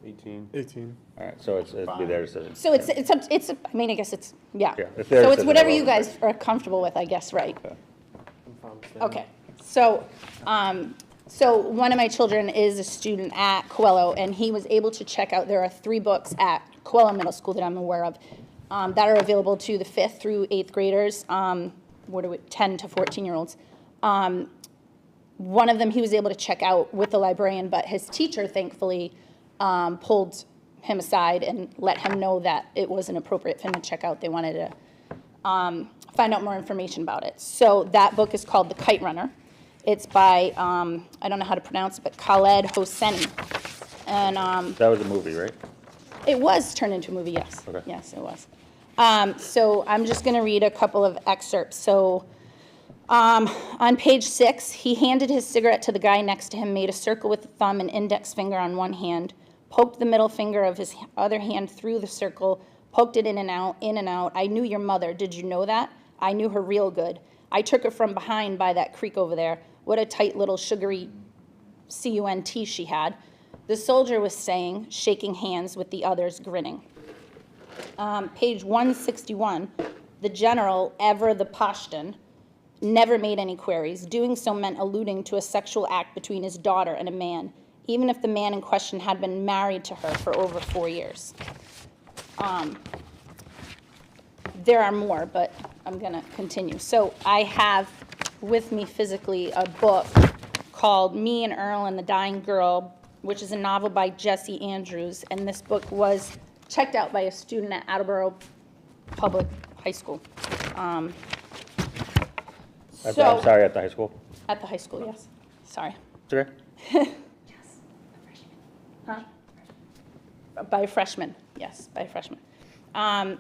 18. 18. All right, so it'd be their decision. So it's I mean, I guess it's, yeah. it's their So it's decision whatever to you vote. guys are comfortable with, I guess, right? Okay. Okay, so, so one of my children is a student at Coelho, and he was able to check out, there are 3 books at Coelho Middle School that I'm aware of, that are available to the 5th through 8th graders, 10 to 14-year-olds. One of them he was able to check out with the librarian, but his teacher, thankfully, pulled him aside and let him know that it wasn't appropriate for him to check out. They wanted to find out more information about it. So that book is called The Kite Runner. It's by, I don't know how to pronounce it, but Khaled Hosseini. And That was a movie, right? it was turned into a movie, yes. Okay. Yes, it was. So I'm just going to read a couple of excerpts. So on page 6, he handed his cigarette to the guy next to him, made a circle with the thumb and index finger on one hand, poked the middle finger of his other hand through the circle, poked it in and out, in and out. I knew your mother. Did you know that? I knew her real good. I took her from behind by that creek over there. What a tight little sugary C-U-N-T she had. The soldier was saying, shaking hands with the others, grinning. Page 161, the general, ever the Pashtun, never made any queries. Doing so meant alluding to a sexual act between his daughter and a man, even if the man in question had been married to her for over 4 years. There are more, but I'm going to continue. So I have with me physically a book called Me and Earl and the Dying Girl, which is a novel by Jesse Andrews, and this book was checked out by a student at Attleboro Public High School. I'm sorry, at the high school? At the high school, yes. Sorry. It's okay. Huh? By a freshman, yes, by a freshman.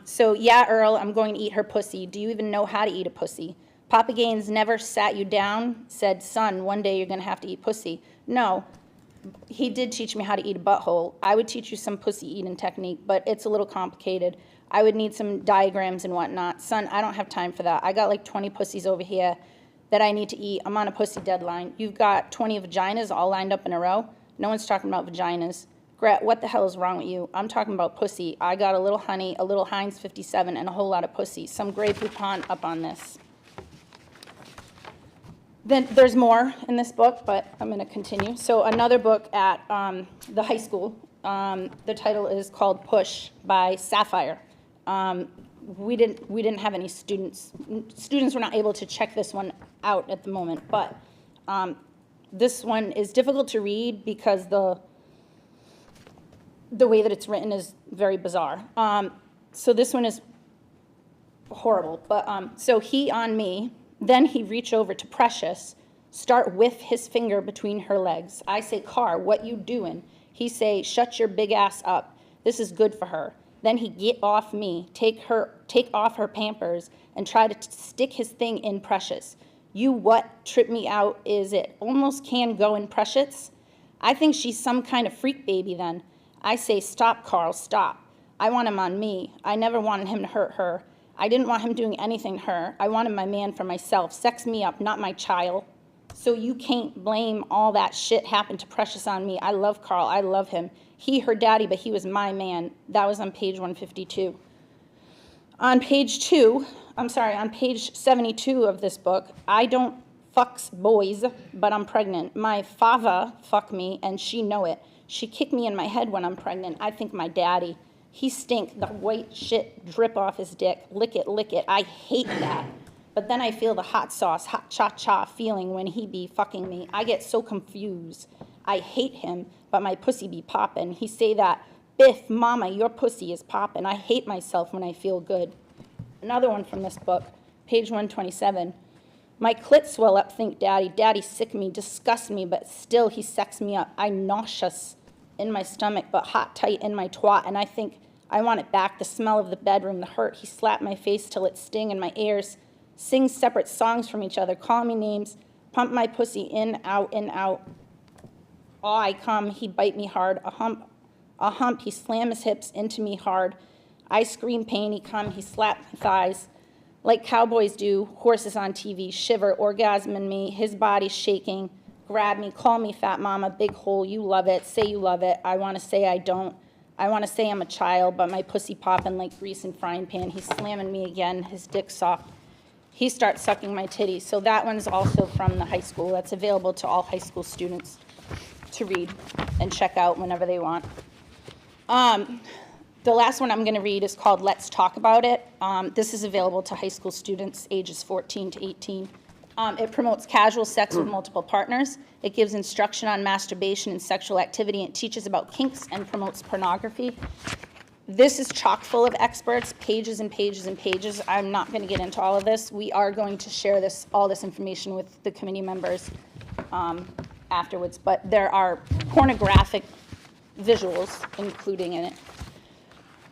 So, yeah, Earl, I'm going to eat her pussy. Do you even know how to eat a pussy? Papa Gaines never sat you down, said, son, one day you're going to have to eat pussy. No, he did teach me how to eat a butthole. I would teach you some pussy eating technique, but it's a little complicated. I would need some diagrams and whatnot. Son, I don't have time for that. I got like 20 pussies over here that I need to eat. I'm on a pussy deadline. You've got 20 vaginas all lined up in a row. No one's talking about vaginas. Gret, what the hell is wrong with you? I'm talking about pussy. I got a little honey, a little Heinz 57, and a whole lot of pussy. Some Grey Poupon up on this. Then there's more in this book, but I'm going to continue. So another book at the high school. The title is called Push by Sapphire. We didn't have any students. Students were not able to check this one out at the moment, but this one is difficult to read because the way that it's written is very bizarre. So this one is horrible. But so he on me, then he reach over to Precious, start with his finger between her legs. I say, Car, what you doing? He say, shut your big ass up. This is good for her. Then he get off me, take off her Pampers, and try to stick his thing in Precious. You what trip me out is it almost can go in Precious? I think she's some kind of freak baby then. I say, stop, Carl, stop. I want him on me. I never wanted him to hurt her. I didn't want him doing anything to her. I wanted my man for myself. Sex me up, not my child. So you can't blame all that shit happened to Precious on me. I love Carl. I love him. He her daddy, but he was my man. That was on page 152. On page 72 of this book, I don't fucks boys, but I'm pregnant. My father fuck me, and she know it. She kicked me in my head when I'm pregnant. I think my daddy. He stink, the white shit drip off his dick. Lick it, lick it. I hate that. But then I feel the hot sauce, hot cha-cha feeling when he be fucking me. I get so confused. I hate him, but my pussy be poppin'. He say that, Biff, mama, your pussy is poppin'. I hate myself when I feel good. Another one from this book, page 127. My clit swell up, think daddy. Daddy sick me, disgust me, but still he sex me up. I nauseous in my stomach, but hot tight in my twat, and I think I want it back. The smell of the bedroom, the hurt. He slapped my face till it sting in my ears. Sing separate songs from each other, call me names, pump my pussy in, out, in, out. Oh, I come, he bite me hard, a hump, he slam his hips into me hard. I scream pain, he come, he slap my thighs. Like cowboys do, horses on TV, shiver, orgasm in me, his body shaking. Grab me, call me fat mama, big hole, you love it, say you love it. I want to say I don't. I want to say I'm a child, but my pussy popping like grease in frying pan. He's slamming me again, his dick soft. He starts sucking my titties. So that one's also from the high school. That's available to all high school students to read and check out whenever they want. The last one I'm going to read is called Let's Talk About It. This is available to high school students ages 14 to 18. It promotes casual sex with multiple partners. It gives instruction on masturbation and sexual activity. It teaches about kinks and promotes pornography. This is chock full of experts, pages and pages and pages. I'm not going to get into all of this. We are going to share all this information with the committee members afterwards, but there are pornographic visuals including in it.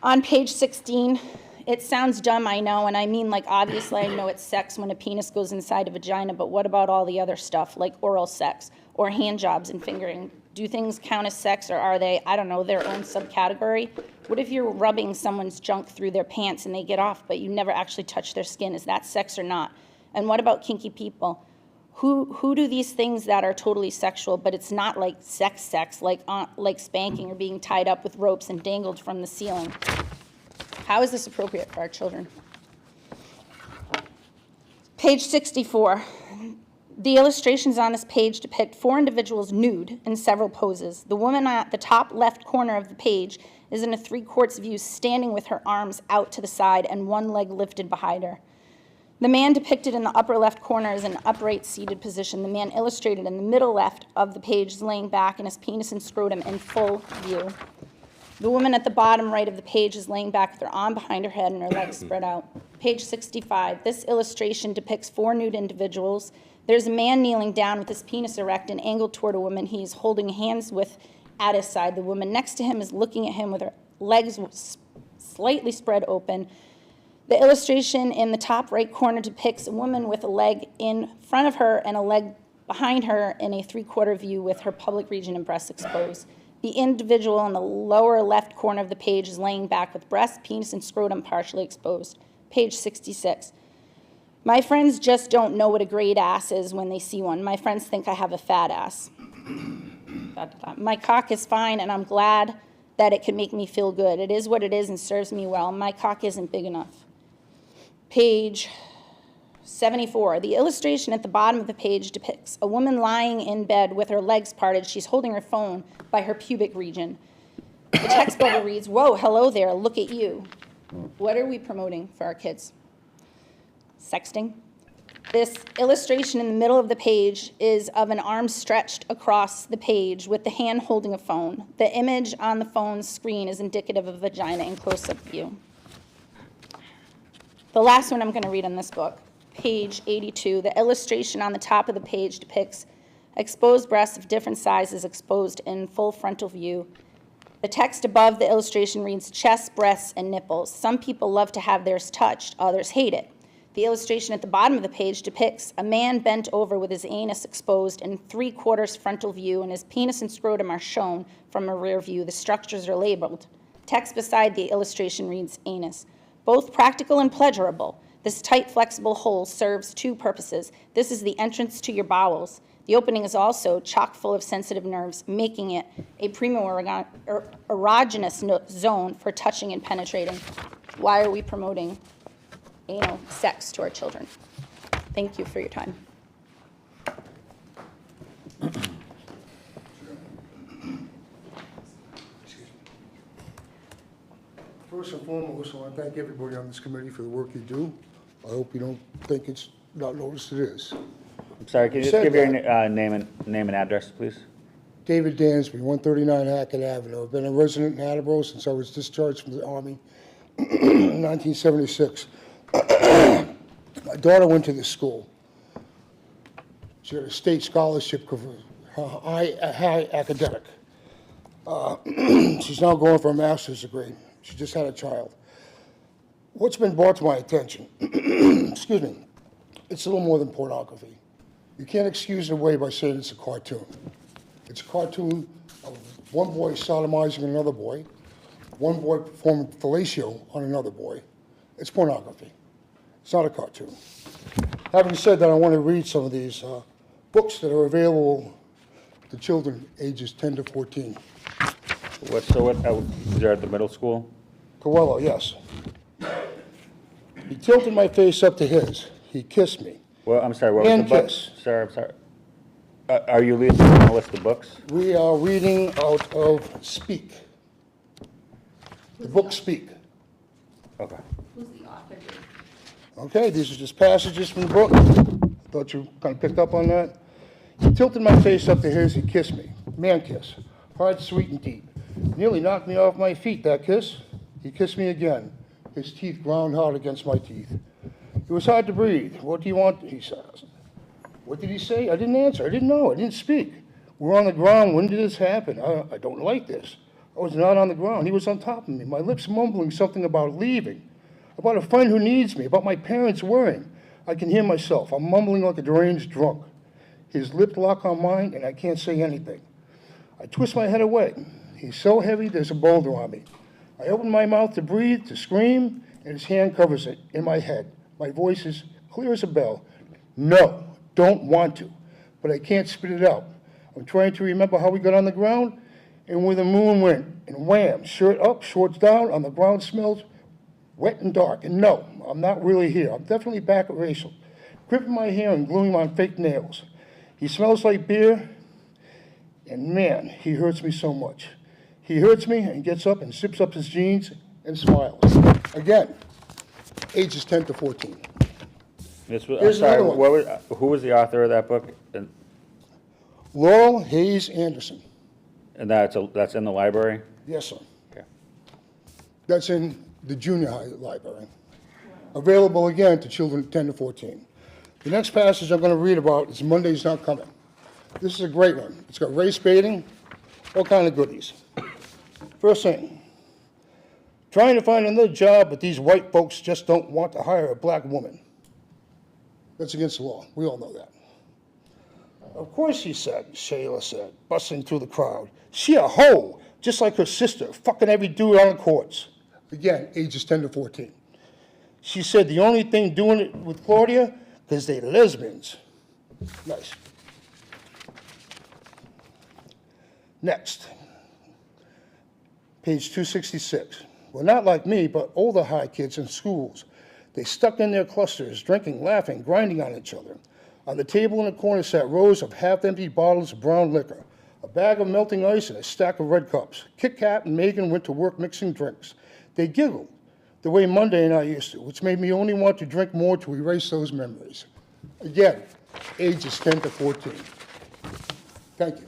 On page 16, it sounds dumb, I know, and I mean, like, obviously I know it's sex when a penis goes inside a vagina, but what about all the other stuff, like oral sex or hand jobs and fingering? Do things count as sex, or are they, I don't know, their own subcategory? What if you're rubbing someone's junk through their pants and they get off, but you never actually touch their skin? Is that sex or not? And what about kinky people? Who do these things that are totally sexual, but it's not like sex, like spanking or being tied up with ropes and dangled from the ceiling? How is this appropriate for our children? Page 64. The illustrations on this page depict 4 individuals nude in several poses. The woman at the top left corner of the page is in a 3/4 view, standing with her arms out to the side and one leg lifted behind her. The man depicted in the upper left corner is in an upright seated position. The man illustrated in the middle left of the page is laying back and his penis and scrotum in full view. The woman at the bottom right of the page is laying back with her arm behind her head and her legs spread out. Page 65. This illustration depicts 4 nude individuals. There's a man kneeling down with his penis erect and angled toward a woman he is holding hands with at his side. The woman next to him is looking at him with her legs slightly spread open. The illustration in the top right corner depicts a woman with a leg in front of her and a leg behind her in a three-quarter view with her public region and breasts exposed. The individual in the lower left corner of the page is laying back with breast, penis, and scrotum partially exposed. Page 66. My friends just don't know what a great ass is when they see one. My friends think I have a fat ass. My cock is fine, and I'm glad that it can make me feel good. It is what it is and serves me well. My cock isn't big enough. Page 74. The illustration at the bottom of the page depicts a woman lying in bed with her legs parted. She's holding her phone by her pubic region. The text bubble reads, "Whoa, hello there, look at you." What are we promoting for our kids? Sexting. This illustration in the middle of the page is of an arm stretched across the page with the hand holding a phone. The image on the phone screen is indicative of a vagina in close-up view. The last one I'm going to read in this book, page 82. The illustration on the top of the page depicts exposed breasts of different sizes exposed in full frontal view. The text above the illustration reads, chest, breasts, and nipples. Some people love to have theirs touched, others hate it. The illustration at the bottom of the page depicts a man bent over with his anus exposed in three-quarters frontal view, and his penis and scrotum are shown from a rear view. The structures are labeled. Text beside the illustration reads, anus. Both practical and pleasurable, this tight, flexible hole serves two purposes. This is the entrance to your bowels. The opening is also chock full of sensitive nerves, making it a erogenous zone for touching and penetrating. Why are we promoting anal sex to our children? Thank you for your time. First and foremost, I want to thank everybody on this committee for the work you do. I hope you don't think it's not noticed. It is. I'm sorry, can you just give your name and address, please? David Dansby, 139 Hackett Avenue. I've been a resident in Attleboro since I was discharged from the Army in 1976. My daughter went to this school. She had a state scholarship for high academic. She's now going for a master's degree. She just had a child. What's been brought to my attention, excuse me, it's a little more than pornography. You can't excuse it away by saying it's a cartoon. It's a cartoon of one boy sodomizing another boy, one boy performing fellatio on another boy. It's pornography. It's not a cartoon. Having said that, I want to read some of these books that are available to children ages 10 to 14. They're at the middle school? Coelho, yes. He tilted my face up to his. He kissed me. Well, I'm sorry, what was the Hand book? kiss. Sir, I'm sorry. Are you reading a list of books? We are reading out of Speak. The book Speak. Okay. Who's the author? Okay, these are just passages from the book. I thought you kind of picked up on that. He tilted my face up to his. He kissed me. Man kiss. Hard, sweet, and deep. Nearly knocked me off my feet, that kiss. He kissed me again. His teeth ground hard against my teeth. It was hard to breathe. What do you want? He says. What did he say? I didn't answer. I didn't know. I didn't speak. We're on the ground. When did this happen? I don't like this. I was not on the ground. He was on top of me, my lips mumbling something about leaving, about a friend who needs me, about my parents worrying. I can hear myself. I'm mumbling like a deranged drunk. His lips lock on mine, and I can't say anything. I twist my head away. He's so heavy, there's a boulder on me. I open my mouth to breathe, to scream, and his hand covers it in my head. My voice is clear as a bell. No, don't want to, but I can't spit it out. I'm trying to remember how we got on the ground and where the moon went, and wham, shirt up, shorts down, on the ground smells wet and dark. And no, I'm not really here. I'm definitely back at Rachel, gripping my hair and gluing on fake nails. He smells like beer, and man, he hurts me so much. He hurts me and gets up and zips up his jeans and smiles. Again, ages 10 to 14. I'm Here's sorry, another one. who was the author of that book? Laurel Hayes Anderson. And that's in the library? Yes, sir. Okay. That's in the junior high library. Available again to children 10 to 14. The next passage I'm going to read about is Monday's Not Coming. This is a great one. It's got race baiting, All kind of goodies. First thing, trying to find another job, but these white folks just don't want to hire a black woman. That's against the law. We all know that. Of course, she said, Shayla said, bustling through the crowd. She a hoe, just like her sister, fucking every dude on the courts. Again, ages 10 to 14. She said the only thing doing it with Claudia, because they lesbians. Nice. Next. Page 266. Well, not like me, but older high kids in schools. They stuck in their clusters, drinking, laughing, grinding on each other. On the table in the corner sat rows of half-empty bottles of brown liquor, a bag of melting ice, and a stack of red cups. Kit Kat and Megan went to work mixing drinks. They giggled the way Monday and I used to, which made me only want to drink more to erase those memories. Again, ages 10 to 14. Thank you.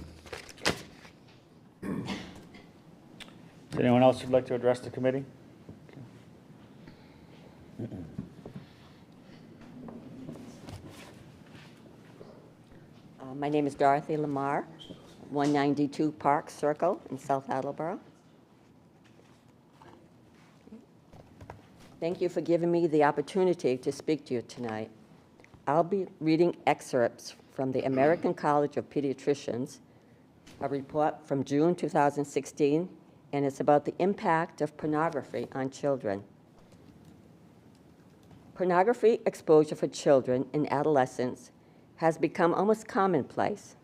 Is there anyone else who'd like to address the committee? My name is Dorothy Lamar, 192 Park Circle in South Attleboro. Thank you for giving me the opportunity to speak to you tonight. I'll be reading excerpts from the American College of Pediatricians, a report from June 2016, and it's about the impact of pornography on children. Pornography exposure for children and adolescents has become almost commonplace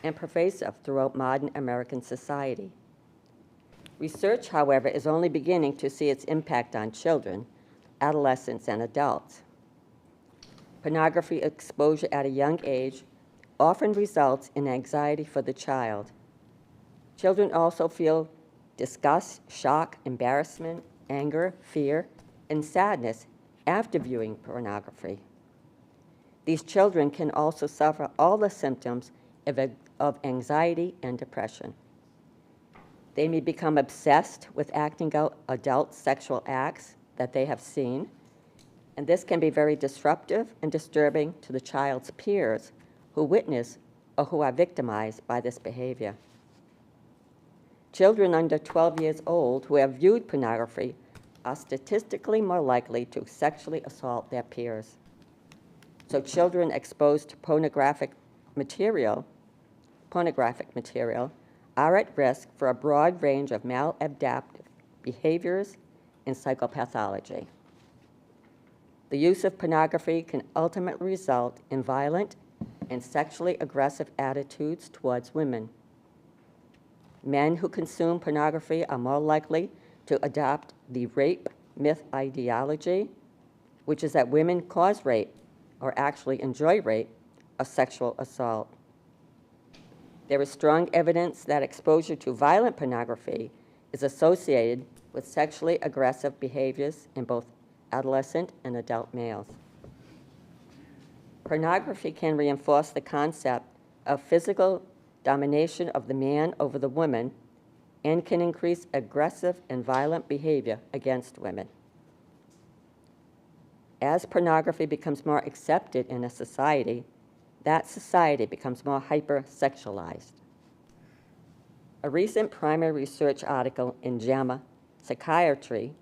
and pervasive throughout modern American society. Research, however, is only beginning to see its impact on children, adolescents, and adults. Pornography exposure at a young age often results in anxiety for the child. Children also feel disgust, shock, embarrassment, anger, fear, and sadness after viewing pornography. These children can also suffer all the symptoms of anxiety and depression. They may become obsessed with acting out adult sexual acts that they have seen, and this can be very disruptive and disturbing to the child's peers who witness or who are victimized by this behavior. Children under 12 years old who have viewed pornography are statistically more likely to sexually assault their peers. So children exposed to pornographic material are at risk for a broad range of maladaptive behaviors and psychopathology. The use of pornography can ultimately result in violent and sexually aggressive attitudes towards women. Men who consume pornography are more likely to adopt the rape myth ideology, which is that women cause rape or actually enjoy rape or sexual assault. There is strong evidence that exposure to violent pornography is associated with sexually aggressive behaviors in both adolescent and adult males. Pornography can reinforce the concept of physical domination of the man over the woman and can increase aggressive and violent behavior against women. As pornography becomes more accepted in a society, that society becomes more hypersexualized. A recent primary research article in JAMA Psychiatry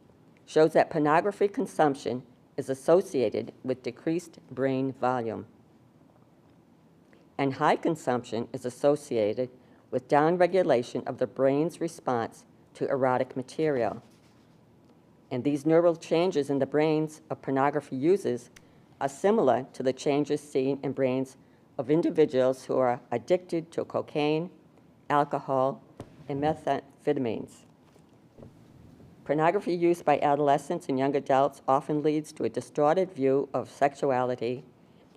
shows that pornography consumption is associated with decreased brain volume, and high consumption is associated with downregulation of the brain's response to erotic material. And these neural changes in the brains of pornography users are similar to the changes seen in brains of individuals who are addicted to cocaine, alcohol, and methamphetamines. Pornography use by adolescents and young adults often leads to a distorted view of sexuality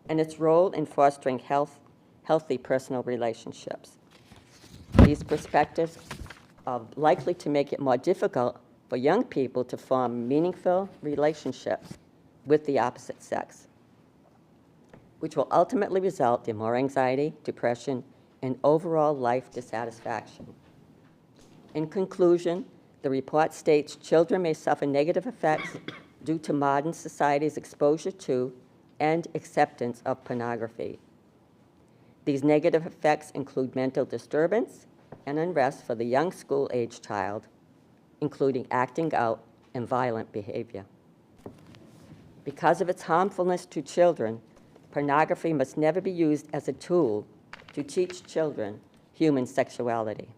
and its role in fostering healthy personal relationships. These perspectives are likely to make it more difficult for young people to form meaningful relationships with the opposite sex, which will ultimately result in more anxiety, depression, and overall life dissatisfaction. In conclusion, the report states children may suffer negative effects due to modern society's exposure to and acceptance of pornography. These negative effects include mental disturbance, and unrest for the young school-age child, including acting out and violent behavior. Because of its harmfulness to children, pornography must never be used as a tool to teach children human sexuality.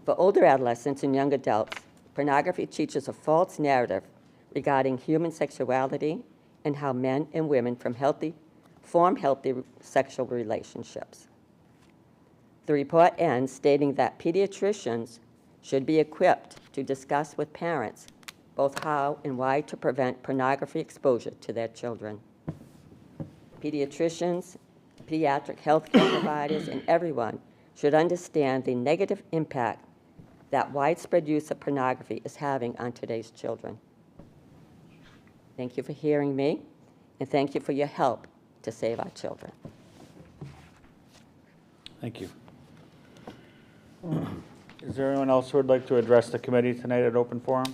For older adolescents and young adults, pornography teaches a false narrative regarding human sexuality and how men and women form healthy sexual relationships. The report ends stating that pediatricians should be equipped to discuss with parents both how and why to prevent pornography exposure to their children. Pediatricians, pediatric health care providers, and everyone should understand the negative impact that widespread use of pornography is having on today's children. Thank you for hearing me, and thank you for your help to save our children. Thank you. Is there anyone else who would like to address the committee tonight at open forum?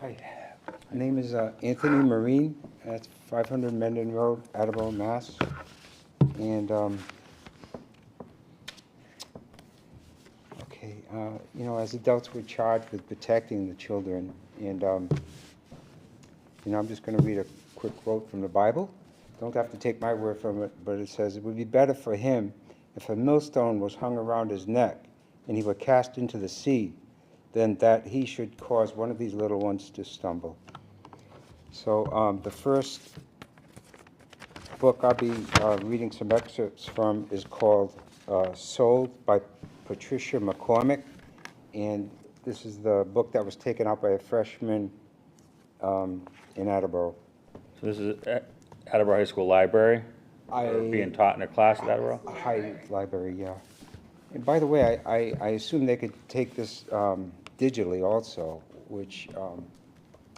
Hi, my name is Anthony Marine at 500 Mendon Road, Attleboro, Mass. And okay, you know, as adults, we're charged with protecting the children, and you know, I'm just going to read a quick quote from the Bible. Don't have to take my word from it, but it says, "It would be better for him if a millstone was hung around his neck and he were cast into the sea, than that he should cause one of these little ones to stumble." So the first book I'll be reading some excerpts from is called Sold by Patricia McCormick, and this is the book that was taken out by a freshman in Attleboro. So this is at Attleboro High School Library? Being taught in a class at Attleboro? High library, yeah. And by the way, I assume they could take this digitally also, which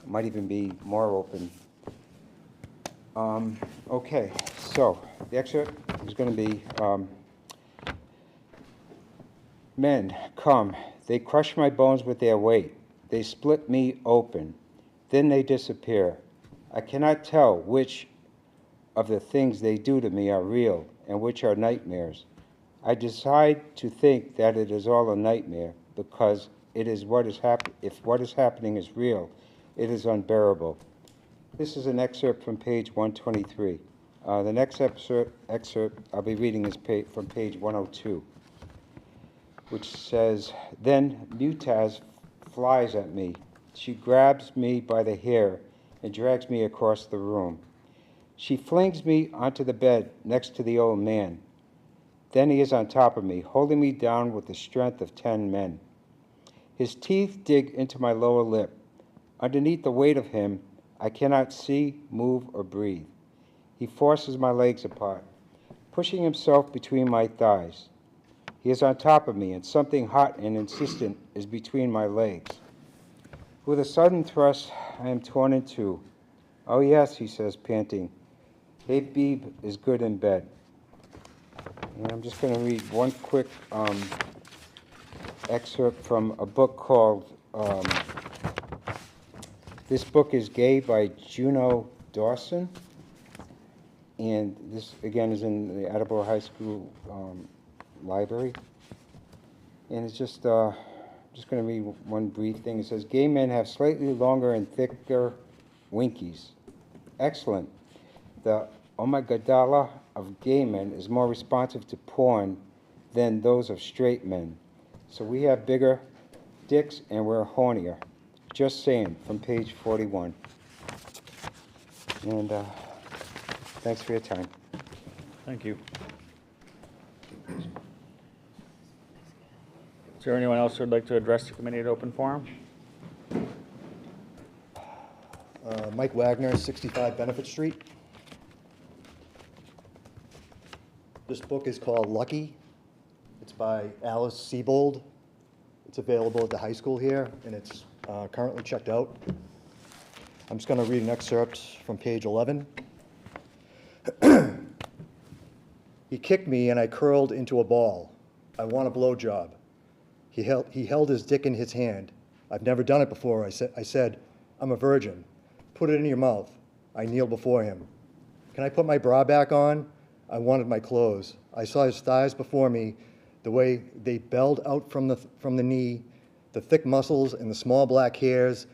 might even be more open. Okay, so the excerpt is going to be, "Men, come, they crush my bones with their weight. They split me open. Then they disappear. I cannot tell which of the things they do to me are real and which are nightmares. I decide to think that it is all a nightmare, because it is if what is happening is real, it is unbearable." This is an excerpt from page 123. The next excerpt I'll be reading is from page 102, which says, "Then Mutaz flies at me. She grabs me by the hair and drags me across the room. She flings me onto the bed next to the old man. Then he is on top of me, holding me down with the strength of 10 men. His teeth dig into my lower lip. Underneath the weight of him, I cannot see, move, or breathe. He forces my legs apart, pushing himself between my thighs. He is on top of me, and something hot and insistent is between my legs. With a sudden thrust, I am torn in two. Oh yes," he says, panting. "Habib is good in bed." And I'm just going to read one quick excerpt from a book called, this book is Gay by Juno Dawson. And this, again, is in the Attleboro High School library. And it's just going to read one brief thing. It says, "Gay men have slightly longer and thicker winkies. Excellent. The amygdala of gay men is more responsive to porn than those of straight men. So we have bigger dicks and we're hornier. Just saying," from page 41. And thanks for your time. Thank you. Is there anyone else who would like to address the committee at open forum? Mike Wagner, 65 Benefit Street. This book is called Lucky. It's by Alice Sebold. It's available at the high school here, and it's currently checked out. I'm just going to read an excerpt from page 11. "He kicked me and I curled into a ball. I want a blowjob. He held his dick in his hand. I've never done it before. I said, I'm a virgin. Put it in your mouth. I kneeled before him. Can I put my bra back on? I wanted my clothes. I saw his thighs before me, the way they belled out from the knee, the thick muscles and the small black hairs,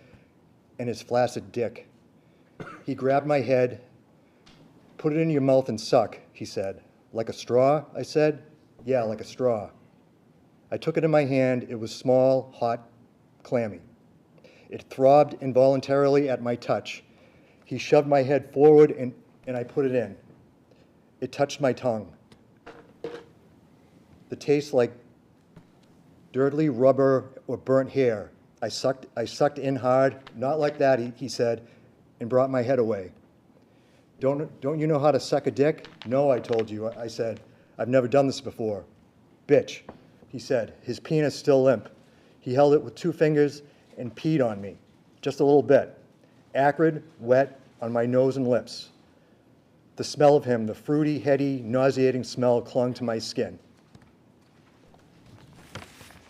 and his flaccid dick. He grabbed my head. Put it in your mouth and suck, he said. Like a straw, I said. Yeah, like a straw. I took it in my hand. It was small, hot, clammy. It throbbed involuntarily at my touch. He shoved my head forward and I put it in. It touched my tongue. The taste like dirty rubber or burnt hair. I sucked in hard, not like that, he said, and brought my head away. Don't you know how to suck a dick? No, I told you, I said. I've never done this before. Bitch, he said, his penis still limp. He held it with 2 fingers and peed on me, just a little bit. Acrid, wet, on my nose and lips. The smell of him, the fruity, heady, nauseating smell clung to my skin.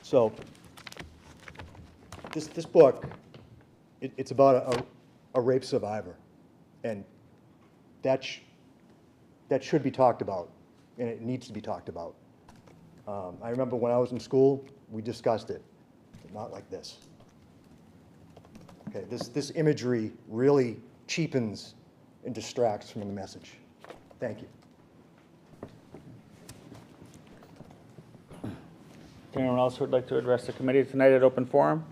So, this book, it's about a rape survivor, and that should be talked about, and it needs to be talked about. I remember when I was in school, we discussed it, but not like this. Okay, this imagery really cheapens and distracts from the message. Thank you. Anyone else who would like to address the committee tonight at open forum?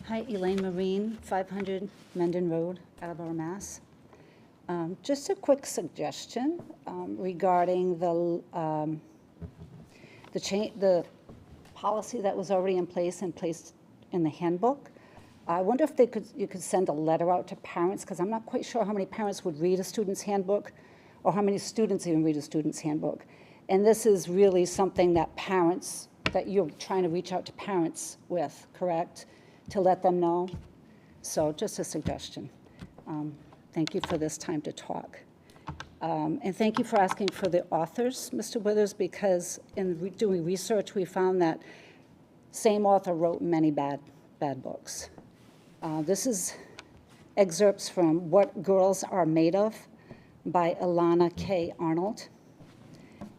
Hi, Elaine Marine, 500 Mendon Road, Attleboro, Mass. Just a quick suggestion regarding the policy that was already in place and placed in the handbook. I wonder if you could send a letter out to parents, because I'm not quite sure how many parents would read a student's handbook or how many students even read a student's handbook. And this is really something that you're trying to reach out to parents with, correct? To let them know. So just a suggestion. Thank you for this time to talk. And thank you for asking for the authors, Mr. Withers, because in doing research, we found that same author wrote many bad books. This is excerpts from What Girls Are Made Of by Ilana K. Arnold.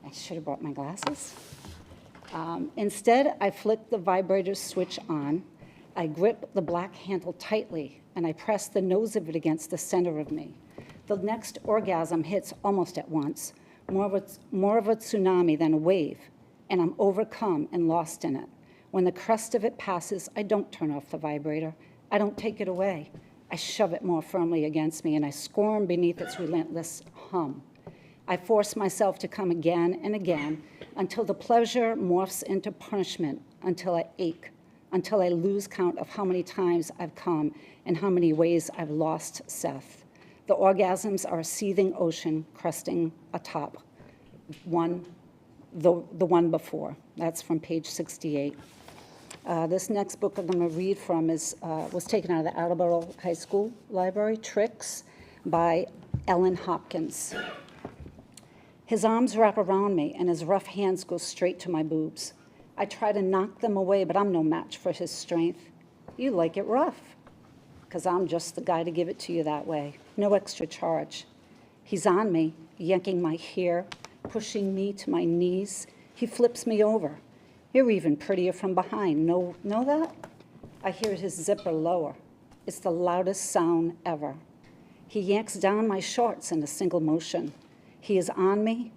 I should have brought my glasses. Instead, I flick the vibrator switch on. I grip the black handle tightly, and I press the nose of it against the center of me. The next orgasm hits almost at once, more of a tsunami than a wave, and I'm overcome and lost in it. When the crest of it passes, I don't turn off the vibrator. I don't take it away. I shove it more firmly against me, and I squirm beneath its relentless hum. I force myself to come again and again until the pleasure morphs into punishment, until I ache, until I lose count of how many times I've come and how many ways I've lost Seth. The orgasms are a seething ocean cresting atop the one before. That's from page 68. This next book I'm going to read from was taken out of the Attleboro High School Library, Tricks, by Ellen Hopkins. His arms wrap around me, and his rough hands go straight to my boobs. I try to knock them away, but I'm no match for his strength. You like it rough, because I'm just the guy to give it to you that way. No extra charge. He's on me, yanking my hair, pushing me to my knees. He flips me over. You're even prettier from behind. Know that? I hear his zipper lower. It's the loudest sound ever. He yanks down my shorts in a single motion. He is on me,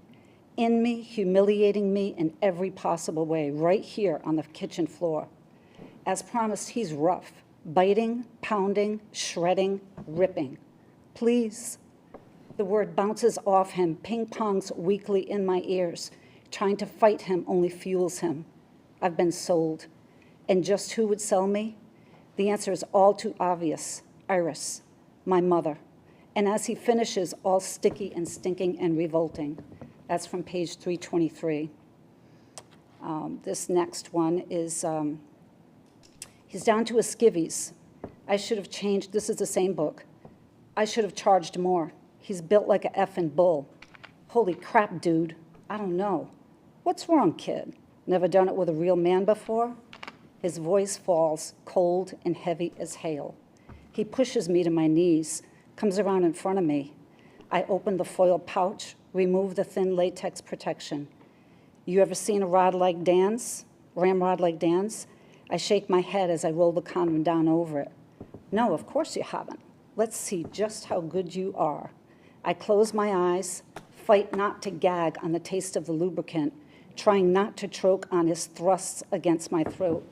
in me, humiliating me in every possible way, right here on the kitchen floor. As promised, he's rough, biting, pounding, shredding, ripping. Please. The word bounces off him, ping-pongs weakly in my ears. Trying to fight him only fuels him. I've been sold. And just who would sell me? The answer is all too obvious. Iris, my mother. And as he finishes, all sticky and stinking and revolting. That's from page 323. This next one is, he's down to his skivvies. I should have changed, this is the same book. I should have charged more. He's built like a effing bull. Holy crap, dude. I don't know. What's wrong, kid? Never done it with a real man before? His voice falls, cold and heavy as hail. He pushes me to my knees, comes around in front of me. I open the foil pouch, remove the thin latex protection. You ever seen a rod like Dan's? Ramrod like Dan's? I shake my head as I roll the condom down over it. No, of course you haven't. Let's see just how good you are. I close my eyes, fight not to gag on the taste of the lubricant, trying not to choke on his thrusts against my throat.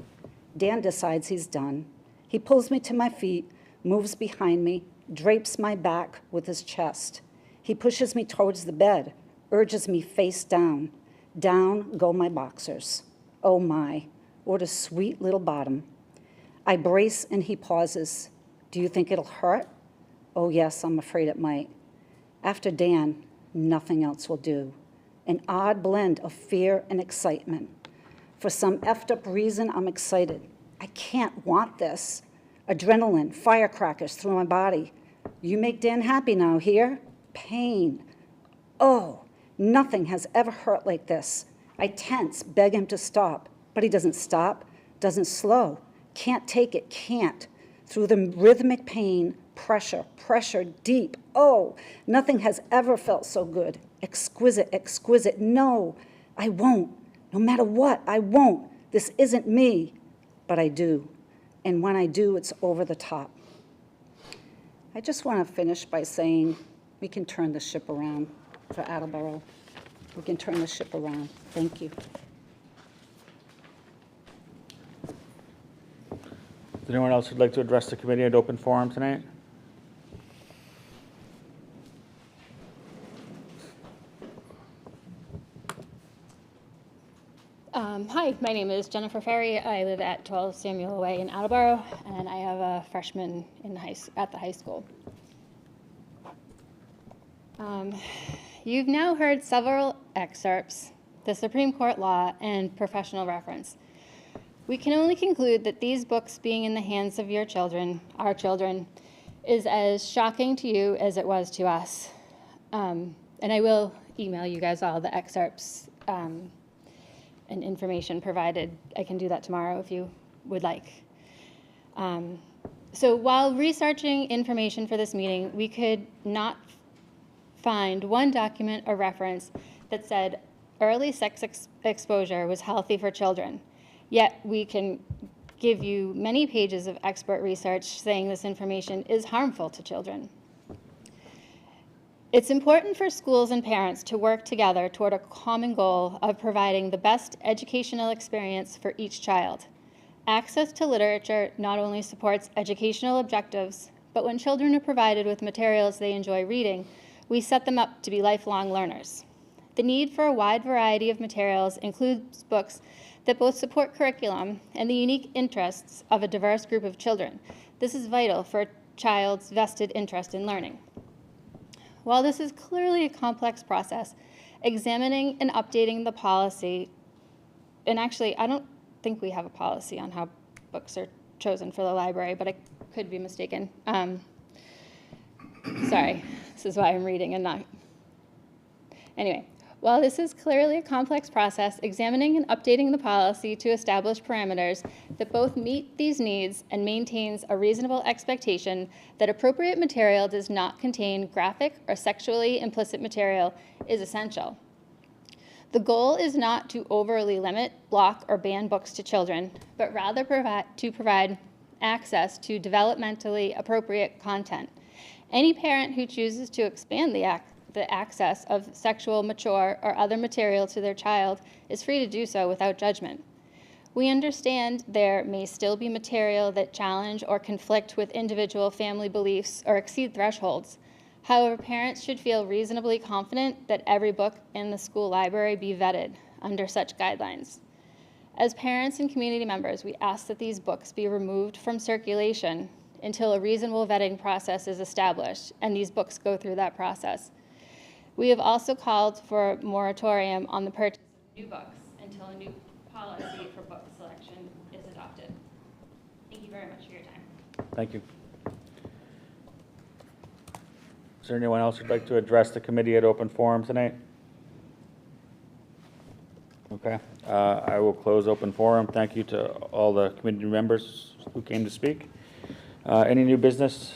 Dan decides he's done. He pulls me to my feet, moves behind me, drapes my back with his chest. He pushes me towards the bed, urges me face down. Down go my boxers. Oh my, what a sweet little bottom. I brace and he pauses. Do you think it'll hurt? Oh yes, I'm afraid it might. After Dan, nothing else will do. An odd blend of fear and excitement. For some effed up reason, I'm excited. I can't want this. Adrenaline, firecrackers through my body. You make Dan happy now, here? Pain. Oh, nothing has ever hurt like this. I tense, beg him to stop, but he doesn't stop, doesn't slow. Can't take it, can't. Through the rhythmic pain, pressure, pressure deep. Oh, nothing has ever felt so good. Exquisite, exquisite. No, I won't. No matter what, I won't. This isn't me. But I do. And when I do, it's over the top. I just want to finish by saying we can turn the ship around for Attleboro. We can turn the ship around. Thank you. Is there anyone else who'd like to address the committee at open forum tonight? Hi, my name is Jennifer Ferry. I live at 12 Samuel Way in Attleboro, and I have a freshman in at the high school. You've now heard several excerpts, the Supreme Court law, and professional reference. We can only conclude that these books being in the hands of your children, our children, is as shocking to you as it was to us. And I will email you guys all the excerpts and information provided. I can do that tomorrow if you would like. So while researching information for this meeting, we could not find one document or reference that said early sex exposure was healthy for children. Yet we can give you many pages of expert research saying this information is harmful to children. It's important for schools and parents to work together toward a common goal of providing the best educational experience for each child. Access to literature not only supports educational objectives, but when children are provided with materials they enjoy reading, we set them up to be lifelong learners. The need for a wide variety of materials includes books that both support curriculum and the unique interests of a diverse group of children. This is vital for a child's vested interest in learning. While this is clearly a complex process, examining and updating the policy, and actually, I don't think we have a policy on how books are chosen for the library, but I could be mistaken. Sorry, this is why I'm reading and not. Anyway, while this is clearly a complex process, examining and updating the policy to establish parameters that both meet these needs and maintains a reasonable expectation that appropriate material does not contain graphic or sexually implicit material is essential. The goal is not to overly limit, block, or ban books to children, but rather provide access to developmentally appropriate content. Any parent who chooses to expand the access of sexual, mature, or other material to their child is free to do so without judgment. We understand there may still be material that challenge or conflict with individual family beliefs or exceed thresholds. However, parents should feel reasonably confident that every book in the school library be vetted under such guidelines. As parents and community members, we ask that these books be removed from circulation until a reasonable vetting process is established, and these books go through that process. We have also called for a moratorium on the purchase of new books until a new policy for book selection is adopted. Thank you very much for your time. Thank you. Is there anyone else who'd like to address the committee at open forum tonight? Okay, I will close open forum. Thank you to all the committee members who came to speak. Any new business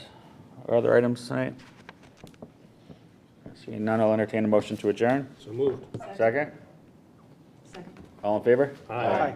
or other items tonight? Seeing none, I'll entertain a motion to adjourn. So moved. Second? Second. All in favor? Aye.